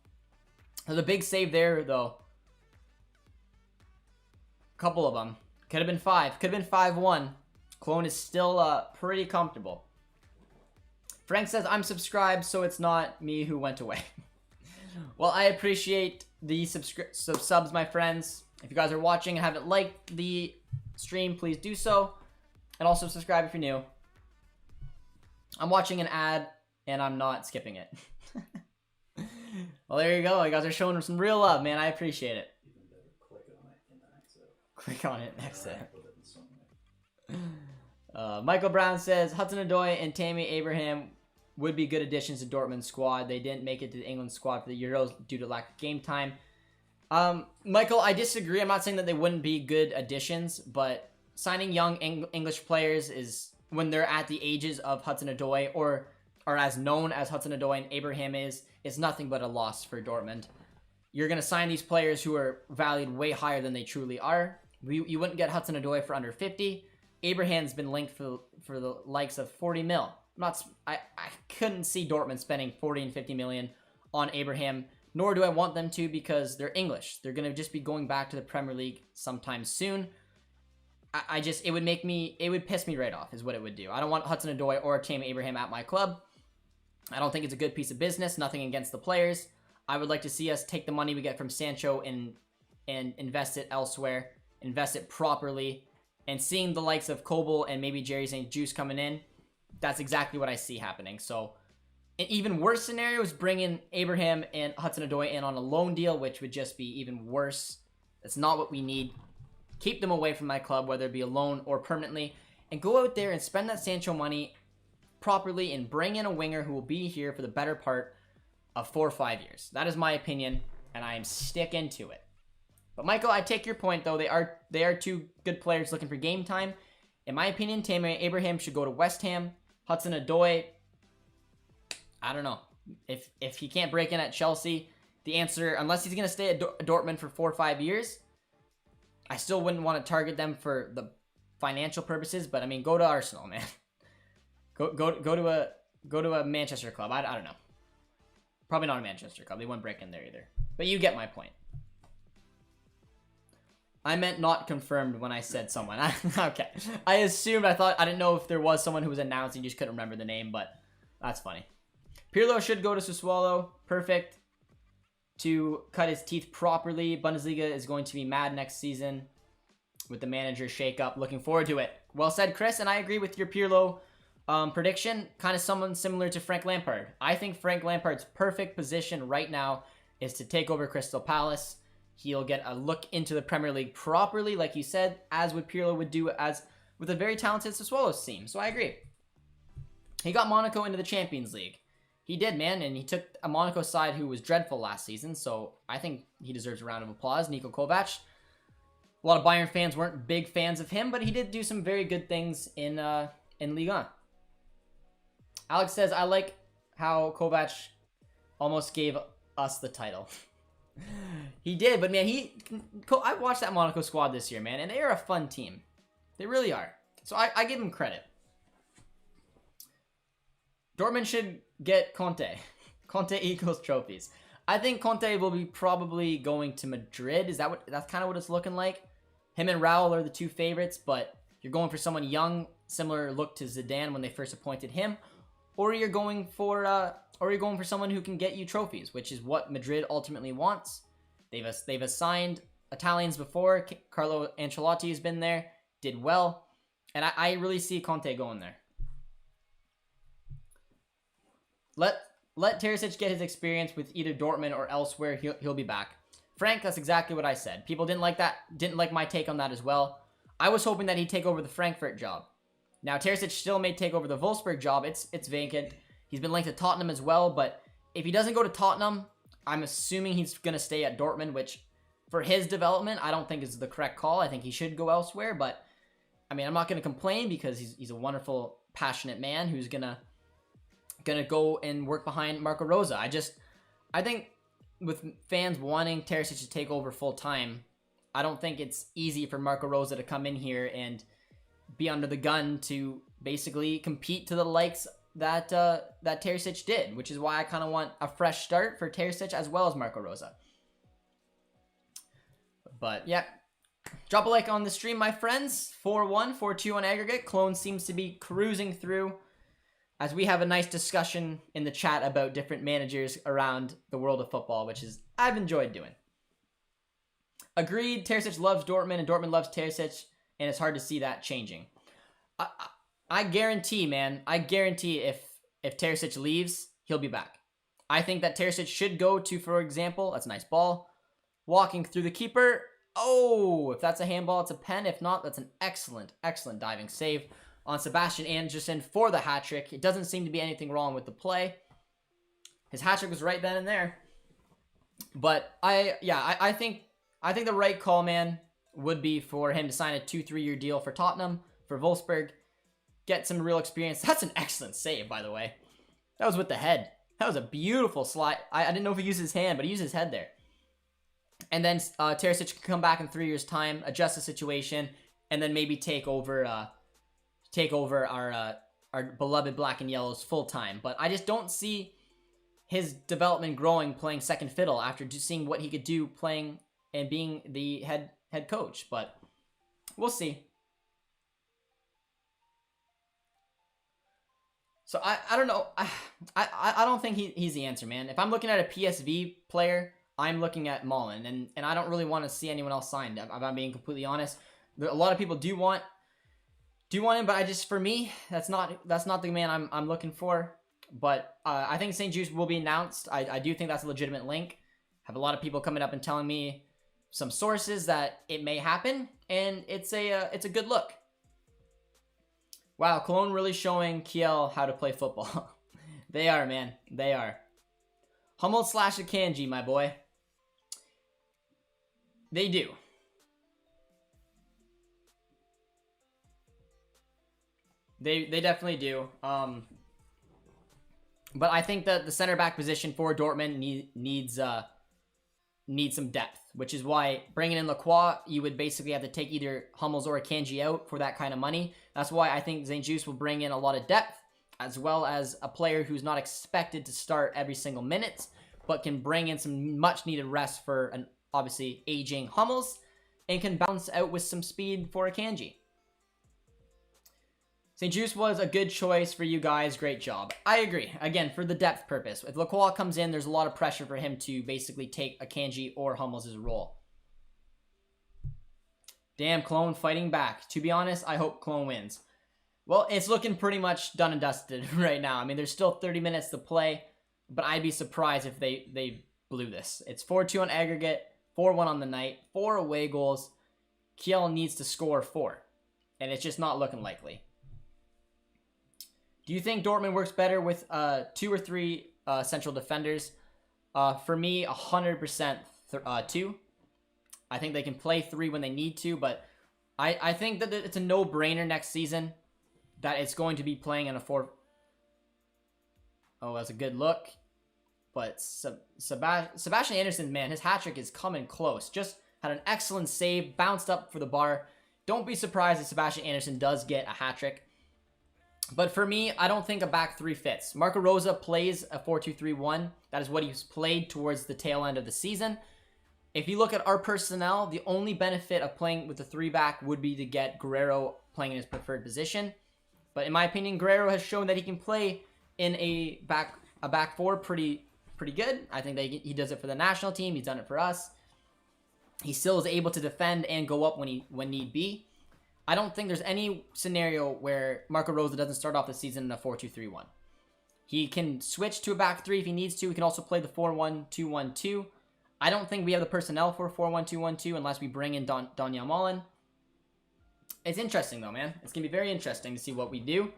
There's a big save there, though. A couple of them. Could have been 5. Could have been 5-1. Cologne is still pretty comfortable. Frank says, "I'm subscribed, so it's not me who went away." Well, I appreciate the subs, my friends. If you guys are watching and haven't liked the stream, please do so. And also subscribe if you're new. I'm watching an ad, and I'm not skipping it. Well, there you go. You guys are showing some real love, man. I appreciate it. Even better, click on it in the exit. Click on it next to Michael Brown says, "Hudson-Odoi and Tammy Abraham would be good additions to Dortmund's squad. They didn't make it to the England squad for the Euros due to lack of game time." Michael, I disagree. I'm not saying that they wouldn't be good additions, but signing young English players is, when they're at the ages of Hudson-Odoi or are as known as Hudson-Odoi and Abraham is nothing but a loss for Dortmund. You're going to sign these players who are valued way higher than they truly are. You wouldn't get Hudson-Odoi for under 50. Abraham's been linked for the likes of 40 mil. I couldn't see Dortmund spending 40 and 50 million on Abraham, nor do I want them to, because they're English. They're going to just be going back to the Premier League sometime soon. It would piss me right off is what it would do. I don't want Hudson-Odoi or Tammy Abraham at my club. I don't think it's a good piece of business. Nothing against the players. I would like to see us take the money we get from Sancho and invest it elsewhere, invest it properly. And seeing the likes of Kobel and maybe Jerry St. Juice coming in, that's exactly what I see happening. So an even worse scenario is bringing Abraham and Hudson-Odoi in on a loan deal, which would just be even worse. That's not what we need. Keep them away from my club, whether it be a loan or permanently, and go out there and spend that Sancho money properly and bring in a winger who will be here for the better part of 4 or 5 years. That is my opinion, and I am sticking to it. But Michael, I take your point though. They are two good players looking for game time. In my opinion, Tammy Abraham should go to West Ham. Hudson-Odoi, I don't know. If he can't break in at Chelsea, the answer, unless he's going to stay at Dortmund for 4 or 5 years, I still wouldn't want to target them for the financial purposes. But I mean, go to Arsenal, man. Go to a Manchester club. I don't know. Probably not a Manchester club. They wouldn't break in there either. But you get my point. I meant not confirmed when I said someone. Okay. I assumed, I didn't know if there was someone who was announced and you just couldn't remember the name, but that's funny. Pirlo should go to Sassuolo. Perfect. To cut his teeth properly. Bundesliga is going to be mad next season with the manager shakeup. Looking forward to it. Well said, Chris, and I agree with your Pirlo prediction. Kind of someone similar to Frank Lampard. I think Frank Lampard's perfect position right now is to take over Crystal Palace. He'll get a look into the Premier League properly, like you said, as what Pirlo would do as with a very talented Sassuolo's team. So I agree. He got Monaco into the Champions League. He did, man, and he took a Monaco side who was dreadful last season, so I think he deserves a round of applause. Niko Kovac. A lot of Bayern fans weren't big fans of him, but he did do some very good things in Ligue 1. Alex says, I like how Kovac almost gave us the title. He did, but man, I watched that Monaco squad this year, man, and they are a fun team. They really are. So I give him credit. Dortmund should get Conte. Conte equals trophies. I think Conte will be probably going to Madrid. That's kind of what it's looking like. Him and Raul are the two favorites, but you're going for someone young, similar look to Zidane when they first appointed him, or you're going for someone who can get you trophies, which is what Madrid ultimately wants. They've assigned Italians before. Carlo Ancelotti has been there, did well, and I really see Conte going there. Let Terzic get his experience with either Dortmund or elsewhere. He'll be back. Frank, that's exactly what I said. People didn't like that. Didn't like my take on that as well. I was hoping that he'd take over the Frankfurt job. Now Terzic still may take over the Wolfsburg job. It's vacant. He's been linked to Tottenham as well, but if he doesn't go to Tottenham, I'm assuming he's going to stay at Dortmund, which for his development, I don't think is the correct call. I think he should go elsewhere, but I mean, I'm not going to complain because he's a wonderful, passionate man who's gonna go and work behind Marco Rose. I think with fans wanting Terzic to take over full time, I don't think it's easy for Marco Rose to come in here and be under the gun to basically compete to the likes that Terzic did, which is why I kind of want a fresh start for Terzic as well as Marco Rose. But yeah, drop a like on the stream, my friends. 4-1, 4-2 on aggregate. Clone seems to be cruising through as we have a nice discussion in the chat about different managers around the world of football, which is I've enjoyed doing. Agreed, Terzic loves Dortmund and Dortmund loves Terzic, and it's hard to see that changing. I guarantee, man, if Terzic leaves, he'll be back. I think that Terzic should go to, for example, that's a nice ball, walking through the keeper. Oh, if that's a handball, it's a pen. If not, that's an excellent, excellent diving save on Sebastian Andersen for the hat-trick. It doesn't seem to be anything wrong with the play. His hat-trick was right then and there. But I think the right call, man, would be for him to sign a 2-3 year deal for Tottenham, for Wolfsburg, get some real experience. That's an excellent save, by the way. That was with the head. That was a beautiful slide. I didn't know if he used his hand, but he used his head there. And then Terzic can come back in 3 years' time, adjust the situation, and then maybe take over our beloved Black and Yellows full time. But I just don't see his development growing playing second fiddle after just seeing what he could do playing and being the head coach. But we'll see. So I don't know. I don't think he's the answer, man. If I'm looking at a PSV player, I'm looking at Mullen, and I don't really want to see anyone else signed. If I'm being completely honest. A lot of people do want him, but for me, that's not the man I'm looking for. But I think St. Jude will be announced. I do think that's a legitimate link. Have a lot of people coming up and telling me some sources that it may happen, and it's a good look. Wow, Cologne really showing Kiel how to play football. They are, man. They are. Hummel slash Akanji, my boy. They do. They definitely do. But I think that the center back position for Dortmund needs some depth, which is why bringing in Lacroix, you would basically have to take either Hummels or Akanji out for that kind of money. That's why I think St. will bring in a lot of depth, as well as a player who's not expected to start every single minute, but can bring in some much-needed rest for an obviously aging Hummels, and can bounce out with some speed for Akanji. St. was a good choice for you guys. Great job. I agree. Again, for the depth purpose. If Lacroix comes in, there's a lot of pressure for him to basically take Akanji or Hummels' role. Damn, Cologne fighting back. To be honest, I hope Cologne wins. Well, it's looking pretty much done and dusted right now. I mean, there's still 30 minutes to play, but I'd be surprised if they blew this. It's 4-2 on aggregate, 4-1 on the night, 4 away goals. Kiel needs to score 4, and it's just not looking likely. Do you think Dortmund works better with 2 or 3 central defenders? For me, 100% 2. I think they can play 3 when they need to, but I think that it's a no-brainer next season that it's going to be playing in a 4. Oh, that's a good look. But Sebastian Anderson, man, his hat-trick is coming close. Just had an excellent save, bounced up for the bar. Don't be surprised if Sebastian Anderson does get a hat-trick. But for me, I don't think a back 3 fits. Marco Rosa plays a 4-2-3-1. That is what he's played towards the tail end of the season. If you look at our personnel, the only benefit of playing with the 3-back would be to get Guerrero playing in his preferred position. But in my opinion, Guerrero has shown that he can play in a back 4 pretty good. I think that he does it for the national team. He's done it for us. He still is able to defend and go up when need be. I don't think there's any scenario where Marco Rosa doesn't start off the season in a 4-2-3-1. He can switch to a back 3 if he needs to. He can also play the 4-1-2-1-2. I don't think we have the personnel for 4-1-2-1-2 unless we bring in Daniel Mullen. It's interesting though, man. It's going to be very interesting to see what we do.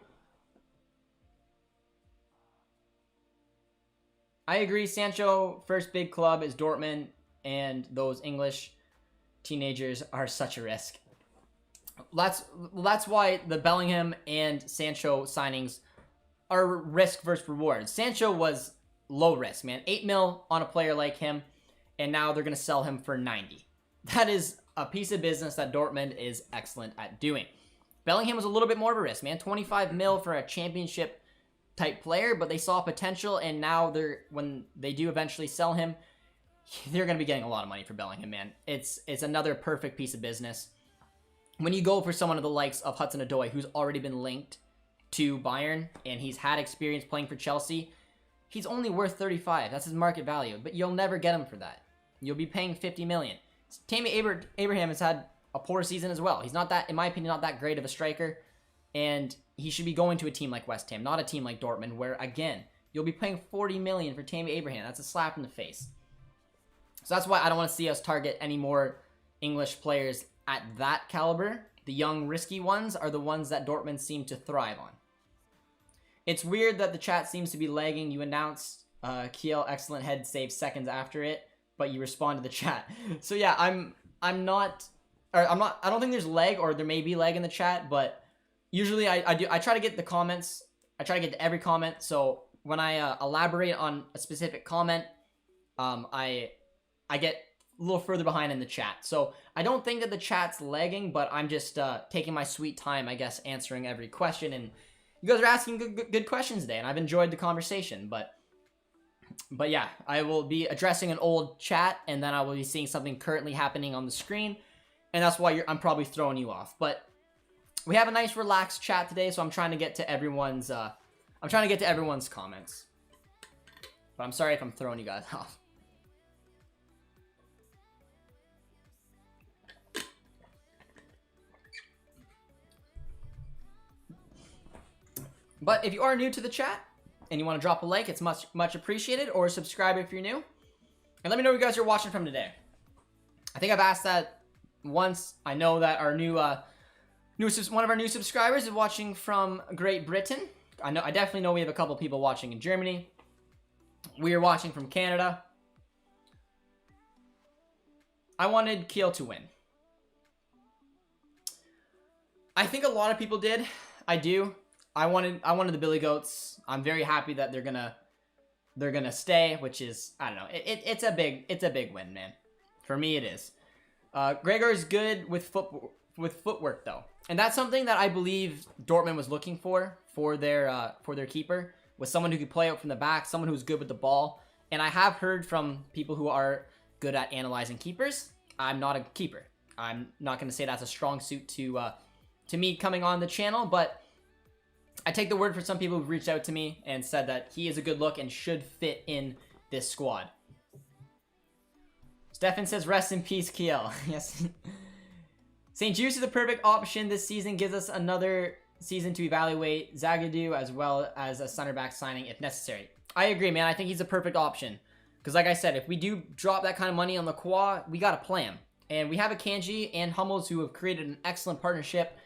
I agree, Sancho, first big club is Dortmund, and those English teenagers are such a risk. That's why the Bellingham and Sancho signings are risk versus reward. Sancho was low risk, man. 8 mil on a player like him, and now they're going to sell him for 90. That is a piece of business that Dortmund is excellent at doing. Bellingham was a little bit more of a risk, man. 25 mil for a championship type player, but they saw potential, and now when they do eventually sell him, they're going to be getting a lot of money for Bellingham, man. It's another perfect piece of business. When you go for someone of the likes of Hudson-Odoi, who's already been linked to Bayern, and he's had experience playing for Chelsea, he's only worth 35. That's his market value, but you'll never get him for that. You'll be paying 50 million. Tammy Abraham has had a poor season as well. He's not that, in my opinion, not that great of a striker, and he should be going to a team like West Ham, not a team like Dortmund, where, again, you'll be paying 40 million for Tammy Abraham. That's a slap in the face. So that's why I don't want to see us target any more English players at that caliber. The young, risky ones are the ones that Dortmund seem to thrive on. It's weird that the chat seems to be lagging. You announced Kiel excellent head save seconds after it, but you respond to the chat. So yeah, I don't think there's lag, or there may be lag in the chat, but usually I try to get the comments. I try to get to every comment. So when I elaborate on a specific comment, I get a little further behind in the chat. So I don't think that the chat's lagging, but I'm just taking my sweet time, I guess, answering every question. And you guys are asking good questions today, and I've enjoyed the conversation. But yeah, I will be addressing an old chat, and then I will be seeing something currently happening on the screen, and that's why I'm probably throwing you off. But we have a nice, relaxed chat today, so I'm trying to get to everyone's. I'm trying to get to everyone's comments. But I'm sorry if I'm throwing you guys off. But if you are new to the chat and you want to drop a like, it's much appreciated, or subscribe if you're new. And let me know where you guys are watching from today. I think I've asked that once. I know that our one of our new subscribers is watching from Great Britain. I definitely know we have a couple people watching in Germany. We are watching from Canada. I wanted Kiel to win. I think a lot of people did. I do. I wanted the Billy Goats. I'm very happy that they're gonna stay, which is, I don't know. It's a big win, man. For me, it is. Gregor is good with footwork though, and that's something that I believe Dortmund was looking for their keeper, was someone who could play out from the back, someone who's good with the ball. And I have heard from people who are good at analyzing keepers. I'm not a keeper. I'm not going to say that's a strong suit to me coming on the channel, but I take the word for some people who've reached out to me and said that he is a good look and should fit in this squad. Stefan says, rest in peace, Kiel. Yes. St. Juice is the perfect option this season. Gives us another season to evaluate Zagadou as well as a center back signing if necessary. I agree, man. I think he's a perfect option. Because like I said, if we do drop that kind of money on Lacroix, we got to play him. And we have Akanji and Hummels who have created an excellent partnership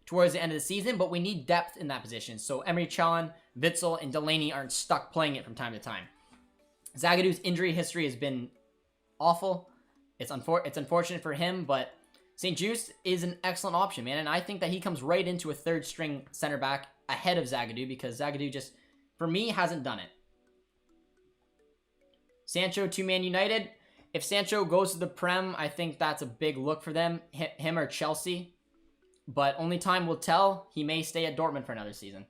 towards the end of the season, but we need depth in that position. So Emre Can, Witzel, and Delaney aren't stuck playing it from time to time. Zagadou's injury history has been awful. It's unfortunate for him, but St. Just is an excellent option, man. And I think that he comes right into a third string center back ahead of Zagadou, because Zagadou just, for me, hasn't done it. Sancho to Man United. If Sancho goes to the Prem, I think that's a big look for them, him or Chelsea. But only time will tell. He may stay at Dortmund for another season.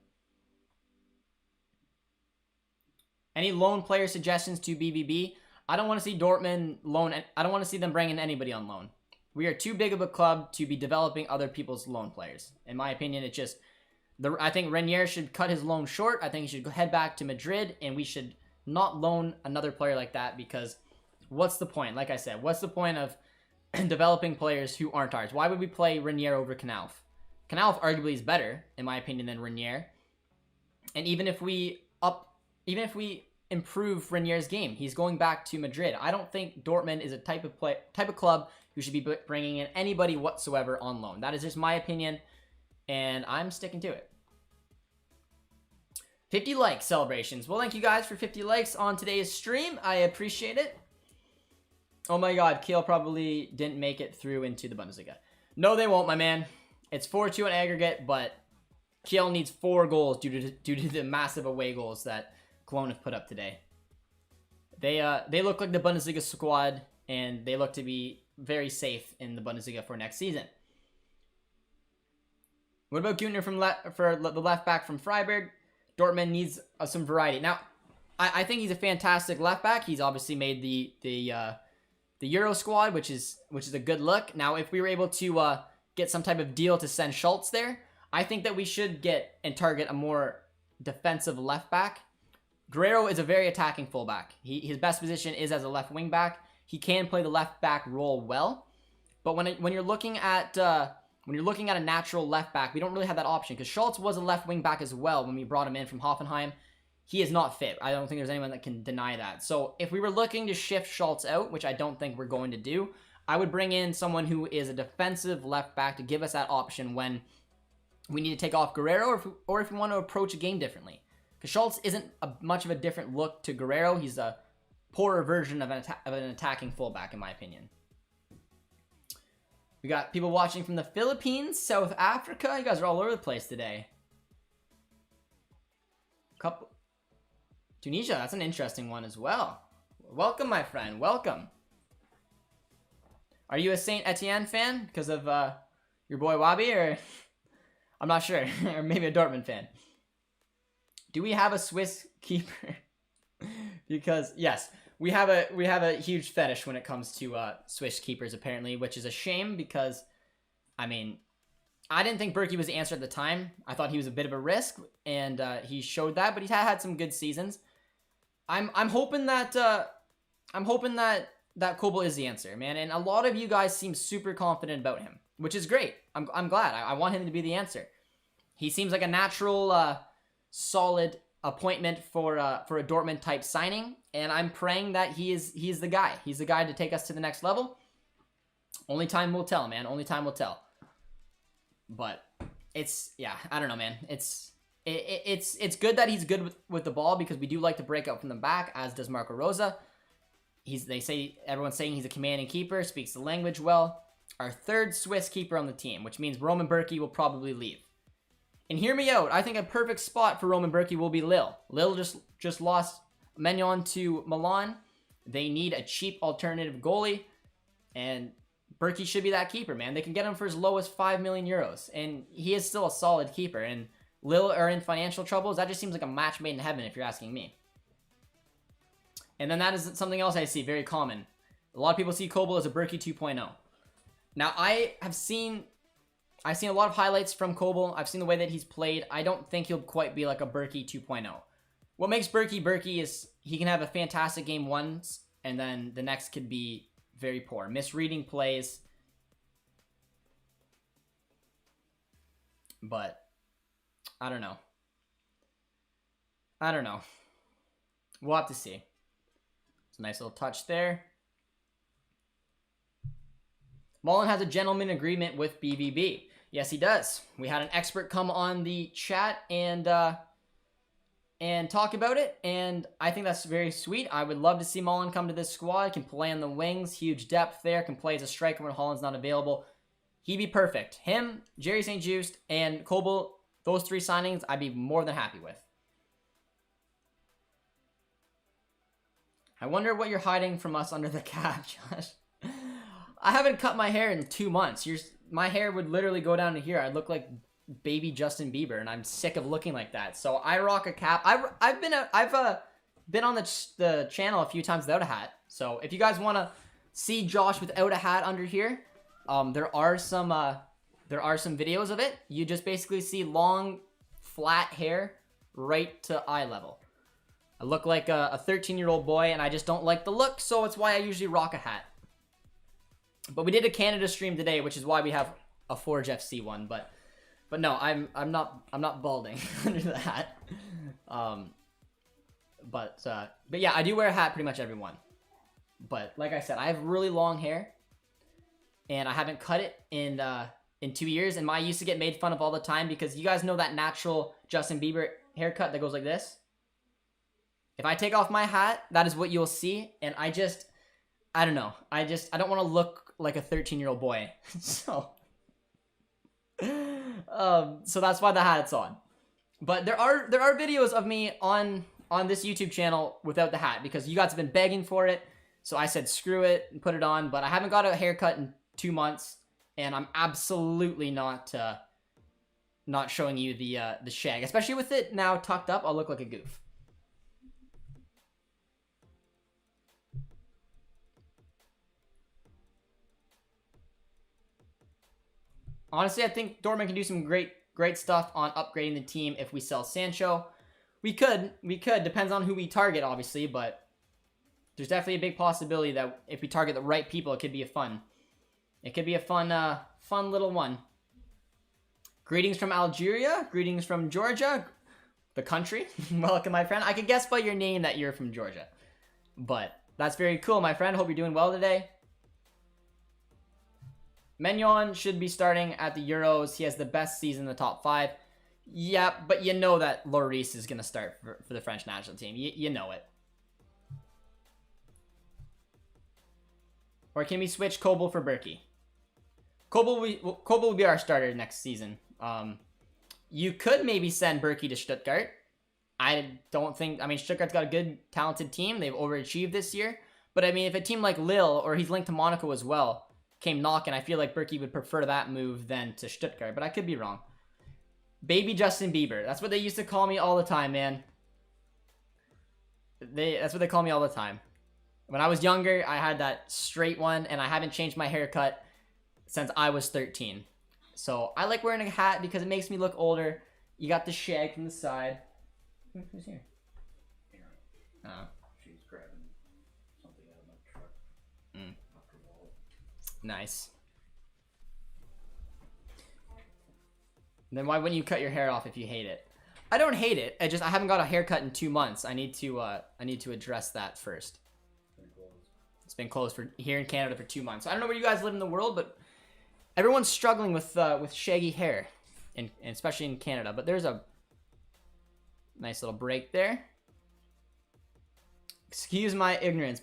Any loan player suggestions to BBB? I don't want to see Dortmund loan. I don't want to see them bring in anybody on loan. We are too big of a club to be developing other people's loan players. In my opinion, it's just, I think Renier should cut his loan short. I think he should head back to Madrid, and we should not loan another player like that, because what's the point? Like I said, what's the point of developing players who aren't ours? Why would we play Renier over Knauf? Knauf arguably is better, in my opinion, than Renier. And even if we improve Renier's game, he's going back to Madrid. I don't think Dortmund is a type of club who should be bringing in anybody whatsoever on loan. That is just my opinion, and I'm sticking to it. 50 like celebrations. Well, thank you guys for 50 likes on today's stream. I appreciate it. Oh my god, Kiel probably didn't make it through into the Bundesliga. No, they won't, my man. It's 4-2 in aggregate, but Kiel needs 4 goals due to the massive away goals that Cologne have put up today. They look like the Bundesliga squad, and they look to be very safe in the Bundesliga for next season. What about Günther for the left back from Freiburg? Dortmund needs some variety. Now, I think he's a fantastic left back. He's obviously made the Euro squad, which is a good look. Now, if we were able to get some type of deal to send Schultz there, I think that we should get and target a more defensive left back. Guerrero is a very attacking fullback. His best position is as a left wing back. He can play the left back role well, but when you're looking at a natural left back, we don't really have that option, because Schultz was a left wing back as well when we brought him in from Hoffenheim. He is not fit. I don't think there's anyone that can deny that. So if we were looking to shift Schultz out, which I don't think we're going to do, I would bring in someone who is a defensive left back to give us that option when we need to take off Guerrero, or if we want to approach a game differently. Because Schultz isn't much of a different look to Guerrero. He's a poorer version of an attacking fullback, in my opinion. We got people watching from the Philippines, South Africa. You guys are all over the place today. Tunisia, that's an interesting one as well. Welcome, my friend. Welcome. Are you a Saint Etienne fan because of your boy Wabi, or I'm not sure, or maybe a Dortmund fan? Do we have a Swiss keeper? Because yes, we have a huge fetish when it comes to Swiss keepers, apparently, which is a shame, because I mean, I didn't think Berkey was the answer at the time. I thought he was a bit of a risk, and he showed that, but he's had some good seasons. I'm hoping that Kobel is the answer, man. And a lot of you guys seem super confident about him, which is great. I'm glad. I want him to be the answer. He seems like a natural, solid appointment for a Dortmund type signing, and I'm praying that he is the guy. He's the guy to take us to the next level. Only time will tell, man. Only time will tell. But it's, yeah, I don't know, man. it's good that he's good with the ball because we do like to break out from the back, as does Marco Rosa. Everyone's saying he's a commanding keeper, speaks the language well. Our third Swiss keeper on the team, which means Roman Bürki will probably leave. And hear me out, I think a perfect spot for Roman Bürki will be Lille. Lille just lost Maignan to Milan. They need a cheap alternative goalie, and Bürki should be that keeper, man. They can get him for as low as 5 million euros, and he is still a solid keeper. And Lille are in financial troubles. That just seems like a match made in heaven, if you're asking me. And then that is something else I see very common. A lot of people see Kobel as a Bürki 2.0. Now, I've seen a lot of highlights from Kobel. I've seen the way that he's played. I don't think he'll quite be like a Bürki 2.0. What makes Bürki Bürki is he can have a fantastic game once, and then the next could be very poor. Misreading plays. But I don't know. We'll have to see. It's a nice little touch there. Mullen has a gentleman agreement with BVB. Yes, he does. We had an expert come on the chat and talk about it, and I think that's very sweet. I would love to see Mullen come to this squad. Can play on the wings, huge depth there. Can play as a striker when Holland's not available. He'd be perfect. Him, Jerry St. Just, and Kobel, those three signings, I'd be more than happy with. I wonder what you're hiding from us under the cap, Josh. I haven't cut my hair in 2 months. My hair would literally go down to here. I'd look like baby Justin Bieber, and I'm sick of looking like that. So I rock a cap. I've been on the channel a few times without a hat. So if you guys want to see Josh without a hat under here, there are some videos of it. You just basically see long, flat hair right to eye level. I look like a 13-year-old boy, and I just don't like the look, so it's why I usually rock a hat. But we did a Canada stream today, which is why we have a Forge FC one. But no, I'm not balding under the hat. But yeah, I do wear a hat pretty much every one. But like I said, I have really long hair, and I haven't cut it in 2 years. And I used to get made fun of all the time because you guys know that natural Justin Bieber haircut that goes like this. If I take off my hat, that is what you'll see, and I don't know. I don't want to look like a 13-year-old boy. So that's why the hat's on. But there are videos of me on this YouTube channel without the hat because you guys have been begging for it. So I said screw it and put it on. But I haven't got a haircut in 2 months, and I'm absolutely not showing you the shag. Especially with it now tucked up, I'll look like a goof. Honestly, I think Dortmund can do some great stuff on upgrading the team if we sell Sancho. We could. Depends on who we target, obviously, but there's definitely a big possibility that if we target the right people, it could be a fun little one. Greetings from Algeria. Greetings from Georgia, the country. Welcome, my friend. I could guess by your name that you're from Georgia, but that's very cool, my friend. Hope you're doing well today. Maignan should be starting at the Euros. He has the best season in the top 5. Yeah, but you know that Lloris is going to start for the French national team. You know it. Or can we switch Kobel for Bürki? Kobel will be our starter next season. You could maybe send Bürki to Stuttgart. Stuttgart's got a good, talented team. They've overachieved this year. But I mean, if a team like Lille, or he's linked to Monaco as well, came knocking, I feel like Bürki would prefer that move than to Stuttgart, but I could be wrong. Baby Justin Bieber. That's what they used to call me all the time, man. That's what they call me all the time. When I was younger, I had that straight one, and I haven't changed my haircut since I was 13. So I like wearing a hat because it makes me look older. You got the shag from the side. Who's here? She's grabbing something out of my truck. Off her wallet. Nice. Then why wouldn't you cut your hair off if you hate it? I don't hate it. I haven't got a haircut in 2 months. I need to address that first. It's been closed for here in Canada for 2 months. I don't know where you guys live in the world, but everyone's struggling with shaggy hair, and especially in Canada. But there's a Nice little break there. Excuse my ignorance.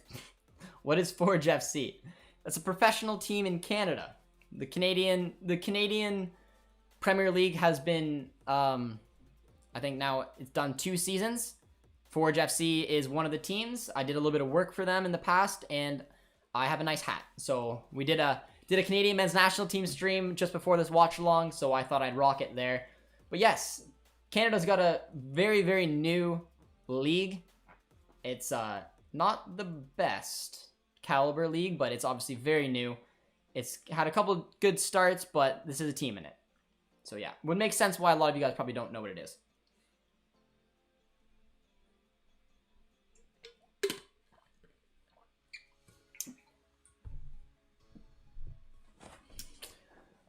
What is Forge FC? That's a professional team in Canada. The Canadian Premier League has been, I think now it's done 2 seasons. Forge FC is one of the teams. I did a little bit of work for them in the past, and I have a nice hat. So we did a Canadian men's national team stream just before this watch along, so I thought I'd rock it there. But yes, Canada's got a very, very new league. It's not the best caliber league, but it's obviously very new. It's had a couple good starts, but this is a team in it. So yeah, would make sense why a lot of you guys probably don't know what it is.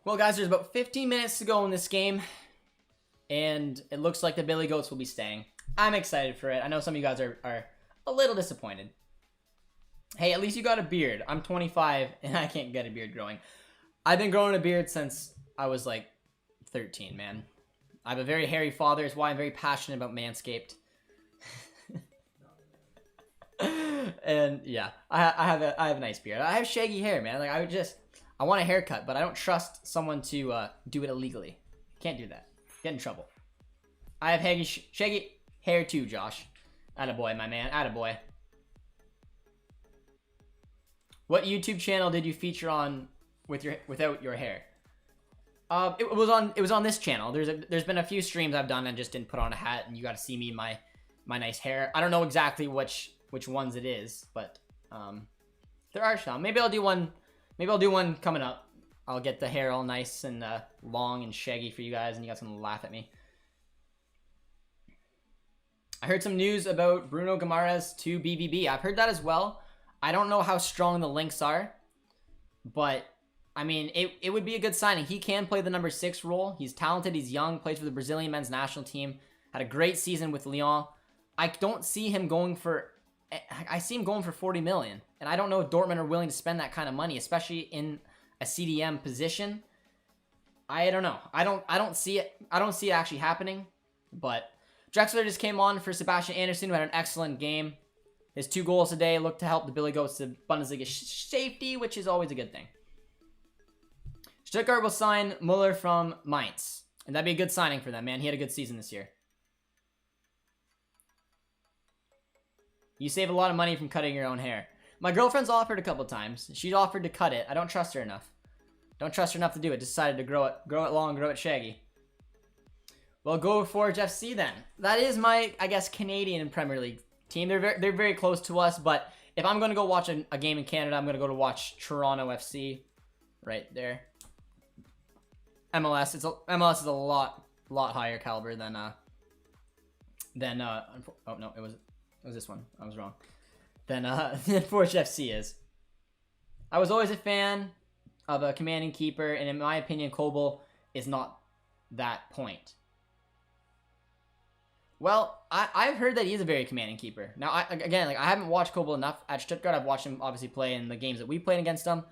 Well, guys, there's about 15 minutes to go in this game, and it looks like the Billy Goats will be staying. I'm excited for it. I know some of you guys are a little disappointed. Hey, at least you got a beard. I'm 25, and I can't get a beard growing. I've been growing a beard since I was, like, 13, man. I have a very hairy father. It's why I'm very passionate about Manscaped. And, yeah, I have a nice beard. I have shaggy hair, man. Like, I want a haircut, but I don't trust someone to do it illegally. Can't do that. Get in trouble. I have shaggy hair too, Josh. Attaboy, my man. Attaboy. What YouTube channel did you feature on without your hair? It was on this channel. There's been a few streams I've done and just didn't put on a hat, and you got to see me my nice hair. I don't know exactly which ones it is, but there are some. Maybe I'll do one. Maybe I'll do one coming up. I'll get the hair all nice and long and shaggy for you guys, and you guys can laugh at me. I heard some news about Bruno Guimaraes to BVB. I've heard that as well. I don't know how strong the links are, but I mean, it would be a good signing. He can play the number 6 role. He's talented. He's young. Plays for the Brazilian men's national team. Had a great season with Lyon. I don't see him going for. I see him going for 40 million, and I don't know if Dortmund are willing to spend that kind of money, especially in a CDM position. I don't know. I don't see it. I don't see it actually happening. But Drexler just came on for Sebastian Anderson, who had an excellent game. His 2 goals today look to help the Billy Goats to Bundesliga safety, which is always a good thing. Stuttgart will sign Muller from Mainz, and that'd be a good signing for them, man. He had a good season this year. You save a lot of money from cutting your own hair. My girlfriend's offered a couple times. She's offered to cut it. I don't trust her enough. Don't trust her enough to do it. Decided to grow it long, grow it shaggy. Well, go Forge FC then. That is my, I guess, Canadian Premier League team. They're very close to us, but if I'm going to go watch a game in Canada, I'm going to go to watch Toronto FC right there. MLS is a lot higher caliber than oh no, it was this one. I was wrong. Than Forge FC is. I was always a fan of a commanding keeper, and in my opinion, Kobel is not that point. Well, I've heard that he's a very commanding keeper. Now, I haven't watched Kobel enough at Stuttgart. I've watched him obviously play in the games that we played against him,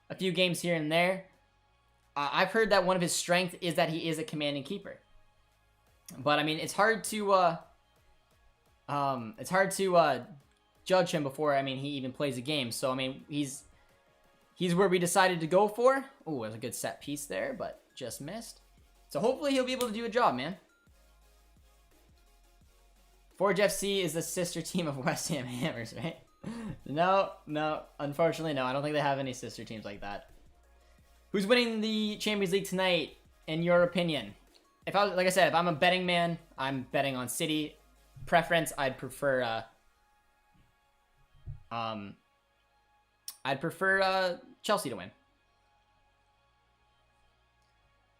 a few games here and there. I've heard that one of his strengths is that he is a commanding keeper. But I mean, it's hard to judge him before he even plays a game. So I mean, he's where we decided to go for. Oh, it was a good set piece there, but just missed. So hopefully he'll be able to do a job, man. Forge FC is the sister team of West Ham Hammers, right? No, unfortunately, no. I don't think they have any sister teams like that. Who's winning the Champions League tonight, in your opinion? If I'm a betting man, I'm betting on City. Preference, I'd prefer Chelsea to win.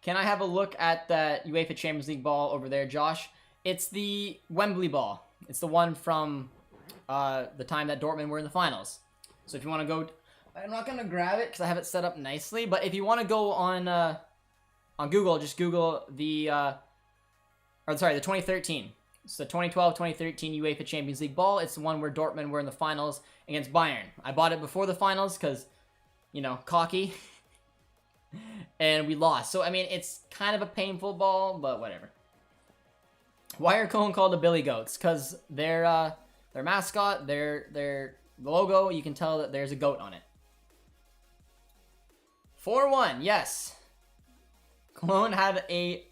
Can I have a look at the UEFA Champions League ball over there, Josh? It's the Wembley ball. It's the one from the time that Dortmund were in the finals. So if you want to go, I'm not gonna grab it because I have it set up nicely. But if you want to go on Google, just Google the 2013. It's the 2012-2013 UEFA Champions League ball. It's the one where Dortmund were in the finals against Bayern. I bought it before the finals because, cocky. And we lost. So, I mean, it's kind of a painful ball, but whatever. Why are Köln called the Billy Goats? Because their mascot, their logo, you can tell that there's a goat on it. 4-1, yes. Cologne had a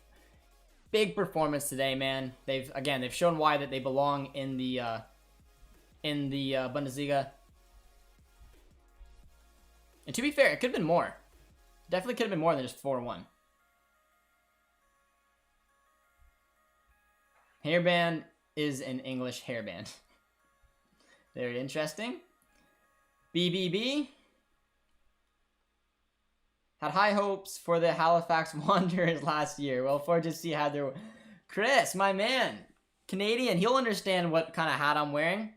big performance today, man. They've shown why that they belong in the Bundesliga. And to be fair, it could have been more. Definitely could have been more than just 4-1. Hairband is an English hairband. Very interesting. BBB. Had high hopes for the Halifax Wanderers last year. Well, Fortune had their... Chris, my man. Canadian, he'll understand what kind of hat I'm wearing.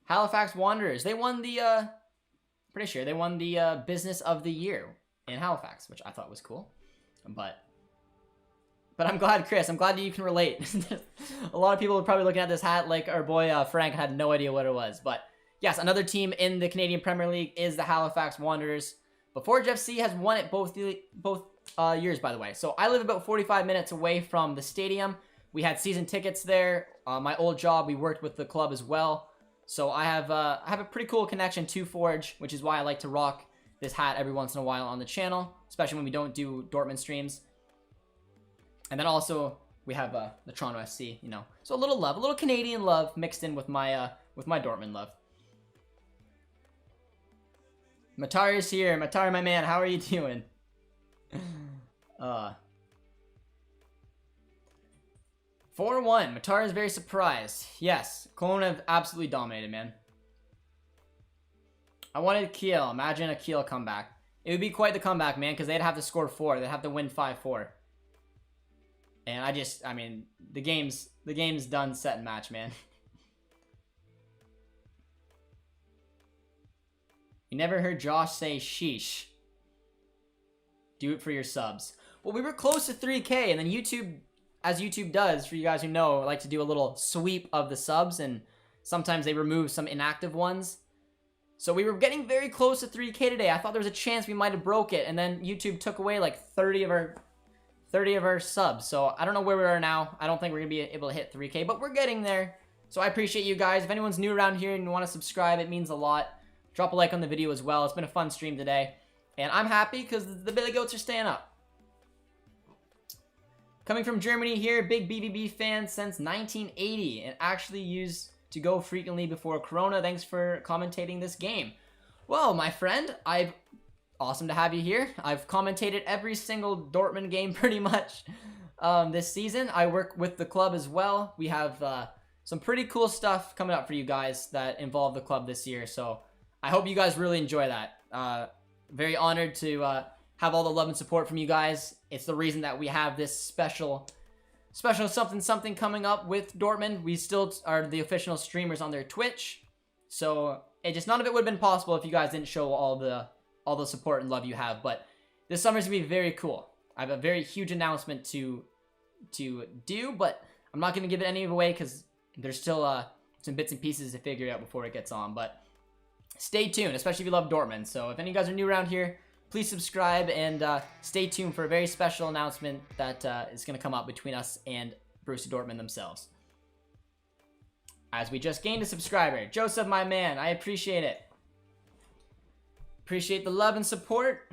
Halifax Wanderers. They won the... pretty sure they won the Business of the Year in Halifax, which I thought was cool. But I'm glad, Chris. I'm glad that you can relate. A lot of people are probably looking at this hat like our boy Frank had no idea what it was. But yes, another team in the Canadian Premier League is the Halifax Wanderers. But Forge FC has won it both years, by the way. So I live about 45 minutes away from the stadium. We had season tickets there. My old job, we worked with the club as well. So I have a pretty cool connection to Forge, which is why I like to rock this hat every once in a while on the channel, especially when we don't do Dortmund streams. And then also we have the Toronto FC, you know. So a little love, a little Canadian love mixed in with my Dortmund love. Matar is here. Matar, my man, how are you doing? 4-1. Matar is very surprised. Yes, Cologne have absolutely dominated, man. I wanted Kiel. Imagine a Kiel comeback. It would be quite the comeback, man, because they'd have to score 4. They'd have to win 5-4. And I mean, the game's done, set, and match, man. You never heard Josh say sheesh. Do it for your subs. Well, we were close to 3K, and then YouTube, as YouTube does, for you guys who know, like to do a little sweep of the subs, and sometimes they remove some inactive ones. So we were getting very close to 3K today. I thought there was a chance we might have broke it, and then YouTube took away like 30 of our subs. So I don't know where we are now. I don't think we're gonna be able to hit 3K, but we're getting there. So I appreciate you guys. If anyone's new around here and you want to subscribe, it means a lot. Drop a like on the video as well. It's been a fun stream today. And I'm happy because the Billy Goats are staying up. Coming from Germany here, big BBB fan since 1980 and actually used to go frequently before Corona. Thanks for commentating this game. Well, my friend, awesome to have you here. I've commentated every single Dortmund game pretty much this season. I work with the club as well. We have some pretty cool stuff coming up for you guys that involve the club this year. So I hope you guys really enjoy that. Very honored to have all the love and support from you guys. It's the reason that we have this special something coming up with Dortmund. We still are the official streamers on their Twitch. So none of it would have been possible if you guys didn't show all the support and love you have. But this summer's gonna be very cool. I have a very huge announcement to do, but I'm not gonna give it any away because there's still some bits and pieces to figure out before it gets on. But stay tuned, especially if you love Dortmund. So if any of you guys are new around here, please subscribe and stay tuned for a very special announcement that is going to come up between us and Borussia Dortmund themselves. As we just gained a subscriber. Joseph, my man, I appreciate it. Appreciate the love and support.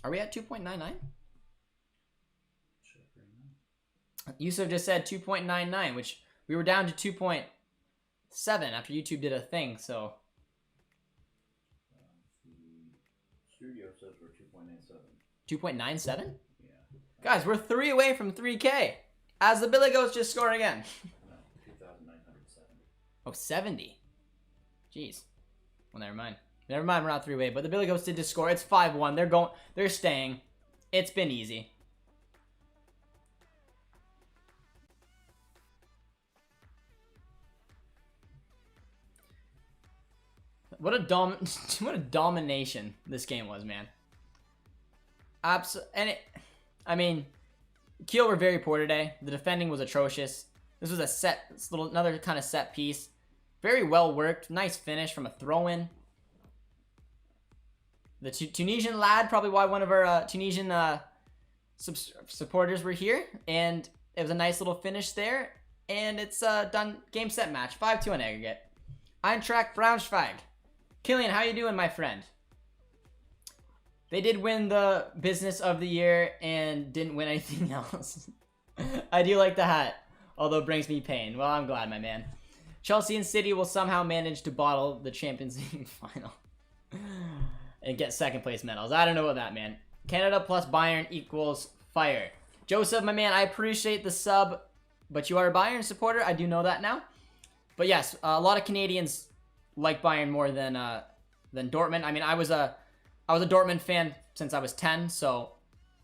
Are we at 2.99? Yusuf just said 2.99, which we were down to 2.7 after YouTube did a thing, so. Studio says we're 2.97. 2.97? Yeah. Guys, we're 3 away from 3K. As the Billy Goats just score again. No, 2,970. Oh, 70. Jeez. Well, never mind. Never mind, we're not 3 away, but the Billy Goats did just score. It's 5-1. They're staying. It's been easy. What a domination this game was, man. I mean, Kiel were very poor today. The defending was atrocious. This was another kind of set piece. Very well worked. Nice finish from a throw-in. the Tunisian lad, probably why one of our Tunisian supporters were here, and it was a nice little finish there, and it's done. Game, set, match, 5-2 on aggregate. Eintracht Braunschweig. Killian, how you doing, my friend? They did win the business of the year and didn't win anything else. I do like the hat, although it brings me pain. Well, I'm glad, my man. Chelsea and City will somehow manage to bottle the Champions League final and get second place medals. I don't know what that meant. Canada plus Bayern equals fire. Joseph, my man, I appreciate the sub, but you are a Bayern supporter. I do know that now. But yes, a lot of Canadians like Bayern more than Dortmund. I mean, I was a Dortmund fan since I was 10, so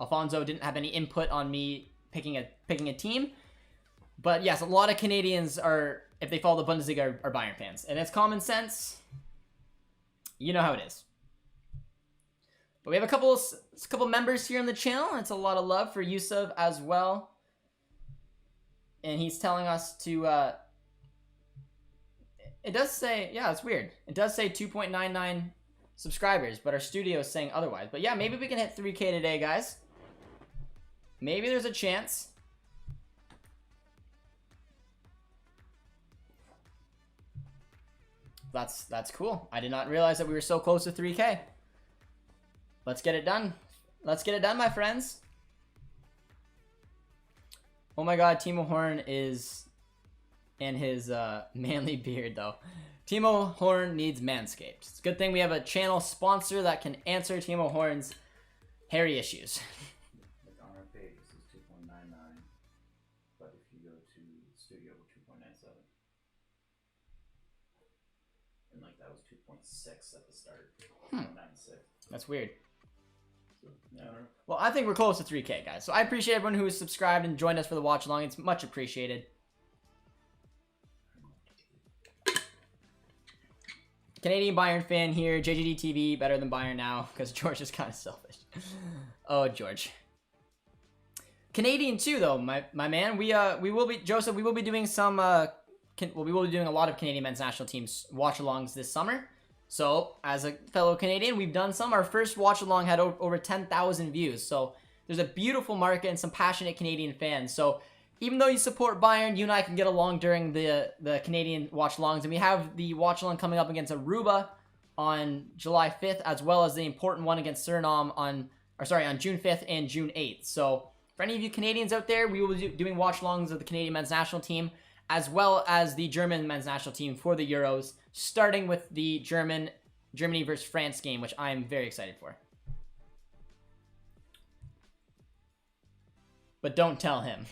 Alfonso didn't have any input on me picking a team. But yes, a lot of Canadians are, if they follow the Bundesliga, are Bayern fans, and it's common sense. You know how it is. But we have a couple members here on the channel. It's a lot of love for Yusuf as well, and he's telling us to. It does say, yeah, it's weird. It does say 2.99 subscribers, but our studio is saying otherwise. But yeah, maybe we can hit 3K today, guys. Maybe there's a chance. That's cool. I did not realize that we were so close to 3K. Let's get it done. Let's get it done, my friends. Oh my god, Timo Horn is in his manly beard, though. Timo Horn needs Manscaped. It's a good thing we have a channel sponsor that can answer Timo Horn's hairy issues. Like on our page, this is 2.99, but if you go to Studio, 2.97. And like that was 2.6 at the start. 2.96. That's weird. So, yeah, I don't know. Well, I think we're close to 3K, guys. So I appreciate everyone who has subscribed and joined us for the watch along. It's much appreciated. Canadian Bayern fan here. JJD TV, better than Bayern now, because George is kind of selfish. Oh, George. Canadian too, though, my man. We will be, Joseph. We will be doing some. We will be doing a lot of Canadian men's national teams watch-alongs this summer. So, as a fellow Canadian, we've done some. Our first watch-along had over 10,000 views. So, there's a beautiful market and some passionate Canadian fans. So, even though you support Bayern, you and I can get along during the Canadian watch-alongs. And we have the watch-along coming up against Aruba on July 5th, as well as the important one against Suriname on June 5th and June 8th. So, for any of you Canadians out there, we will be doing watch-alongs of the Canadian men's national team, as well as the German men's national team for the Euros, starting with the Germany versus France game, which I am very excited for. But don't tell him.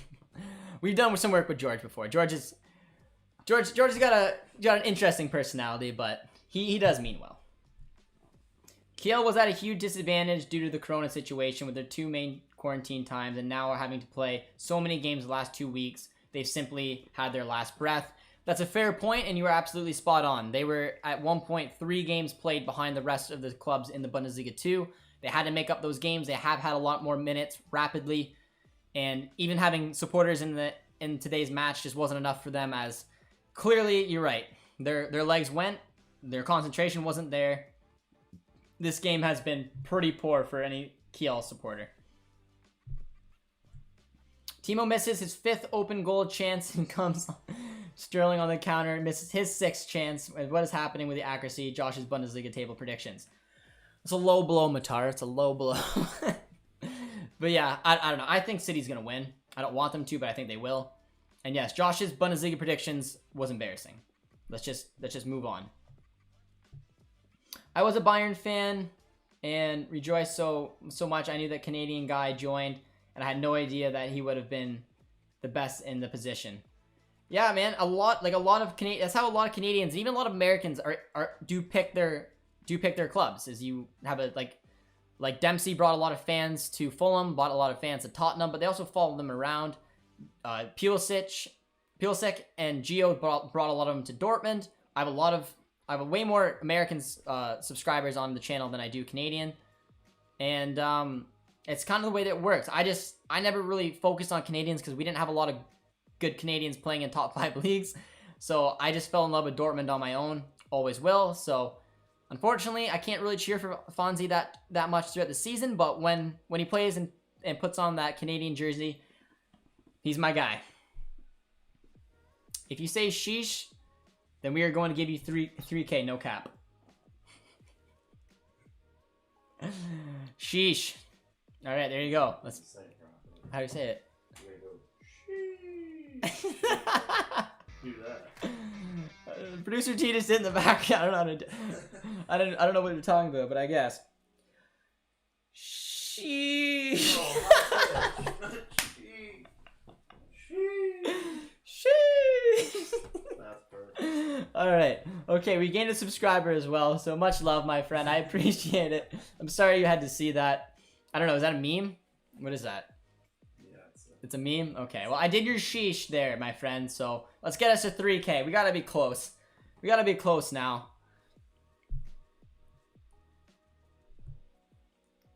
We've done some work with George before. George's got an interesting personality, but he does mean well. Kiel was at a huge disadvantage due to the corona situation with their 2 main quarantine times, and now are having to play so many games the last 2 weeks. They've simply had their last breath. That's a fair point, and you are absolutely spot on. They were at one point 3 games played behind the rest of the clubs in the Bundesliga 2. They had to make up those games. They have had a lot more minutes rapidly, and even having supporters in today's match just wasn't enough for them, as clearly, you're right, their legs went, their concentration wasn't there. This game has been pretty poor for any Kiel supporter. Timo misses his 5th open goal chance and comes Sterling on the counter, misses his 6th chance. What is happening with the accuracy? Josh's Bundesliga table predictions. It's a low blow, Matar. It's a low blow. But yeah, I don't know. I think City's going to win. I don't want them to, but I think they will. And yes, Josh's Bundesliga predictions was embarrassing. Let's just move on. I was a Bayern fan and rejoiced so much. I knew that Canadian guy joined, and I had no idea that he would have been the best in the position. Yeah, man, a lot of Canadians. That's how a lot of Canadians, even a lot of Americans, do pick their clubs. Is you have a like Dempsey brought a lot of fans to Fulham, brought a lot of fans to Tottenham, but they also followed them around. Pulisic and Gio brought a lot of them to Dortmund. I have way more American subscribers on the channel than I do Canadian, and it's kind of the way that it works. I never really focused on Canadians because we didn't have a lot of good Canadians playing in top 5 leagues, so I just fell in love with Dortmund on my own. Always will. So Unfortunately, I can't really cheer for Fonzie that much throughout the season, but when he plays and puts on that Canadian jersey, he's my guy. If you say sheesh, then we are going to give you 3K, no cap. Sheesh. All right, there you go. Let's. Say it properly. How do you say it? You gotta go, sheesh. Do that. Producer T just did in the back. I don't know how to do. I don't know what you're talking about, but I guess. Sheesh. Sheesh. That's perfect. All right. Okay, we gained a subscriber as well, so much love, my friend. I appreciate it. I'm sorry you had to see that. I don't know. Is that a meme? What is that? Yeah, It's a meme? Okay. Well, I did your sheesh there, my friend, so let's get us to 3K. We gotta be close. We gotta be close now.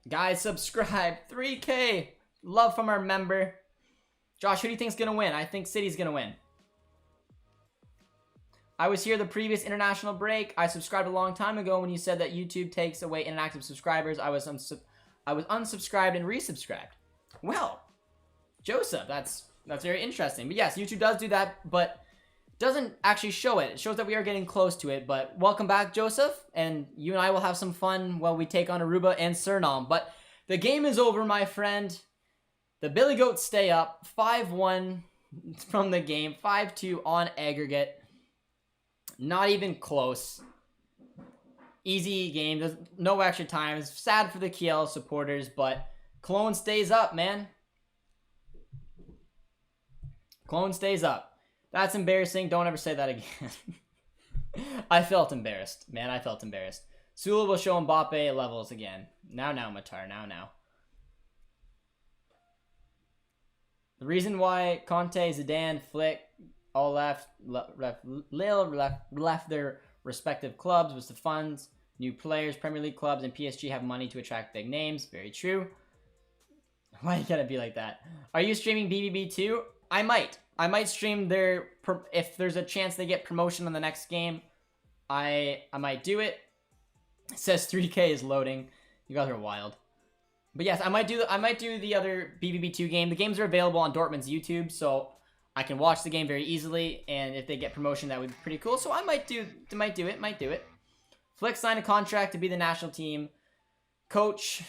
Guys, subscribe. 3K. Love from our member. Josh, who do you think's gonna win? I think City's gonna win. I was here the previous international break. I subscribed a long time ago when you said that YouTube takes away inactive subscribers. I was unsubscribed and resubscribed. Well, Joseph, that's very interesting. But yes, YouTube does do that, but doesn't actually show it. It shows that we are getting close to it. But welcome back, Joseph, and you and I will have some fun while we take on Aruba and Suriname. But the game is over, my friend. The Billy Goats stay up 5-1 from the game, 5-2 on aggregate. Not even close. Easy game. There's no extra time. It's sad for the Kiel supporters, but Cologne stays up, man. Cologne stays up. That's embarrassing. Don't ever say that again. I felt embarrassed. Man, I felt embarrassed. Sula will show Mbappe levels again. Now, Matar. Now. The reason why Conte, Zidane, Flick all left their respective clubs was to fund new players. Premier League clubs and PSG have money to attract big names. Very true. Why you gotta be like that? Are you streaming BBB too? I might stream their, if there's a chance they get promotion on the next game. I might do it. It says 3K is loading. You guys are wild. But yes, I might do the other BBB2 game. The games are available on Dortmund's YouTube, so I can watch the game very easily. And if they get promotion, that would be pretty cool. So I might do it. Flick signed a contract to be the national team coach.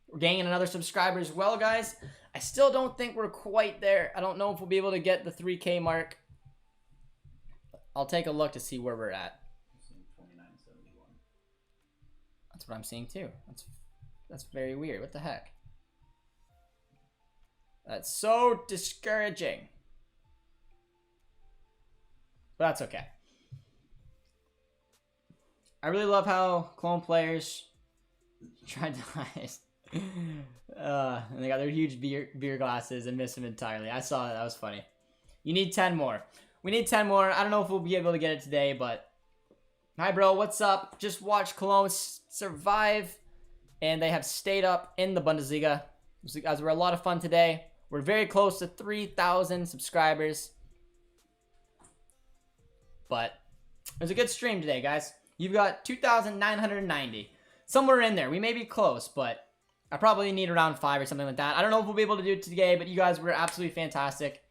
We're gaining another subscriber as well, guys. I still don't think we're quite there. I don't know if we'll be able to get the 3K mark. I'll take a look to see where we're at. That's what I'm seeing too. That's very weird. What the heck? That's so discouraging. But that's okay. I really love how Cologne players tried to hide. And they got their huge beer glasses and missed them entirely. I saw that. That was funny. You need 10 more. We need 10 more. I don't know if we'll be able to get it today, but... Hi, bro. What's up? Just watched Cologne survive, and they have stayed up in the Bundesliga. Guys, we're a lot of fun today. We're very close to 3,000 subscribers. But it was a good stream today, guys. You've got 2,990. Somewhere in there. We may be close, but I probably need around 5 or something like that. I don't know if we'll be able to do it today, but you guys were absolutely fantastic.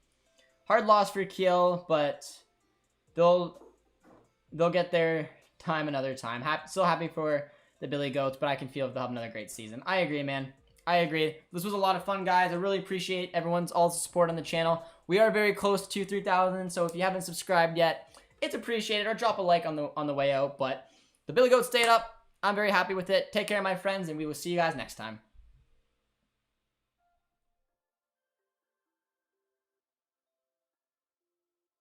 Hard loss for Kiel, but they'll get their time another time. Still happy for the Billy Goats, but I can feel they'll have another great season. I agree, man. I agree. This was a lot of fun, guys. I really appreciate everyone's all the support on the channel. We are very close to 3,000, so if you haven't subscribed yet, it's appreciated. Or drop a like on the way out. But the Billy Goats stayed up. I'm very happy with it. Take care, my friends, and we will see you guys next time.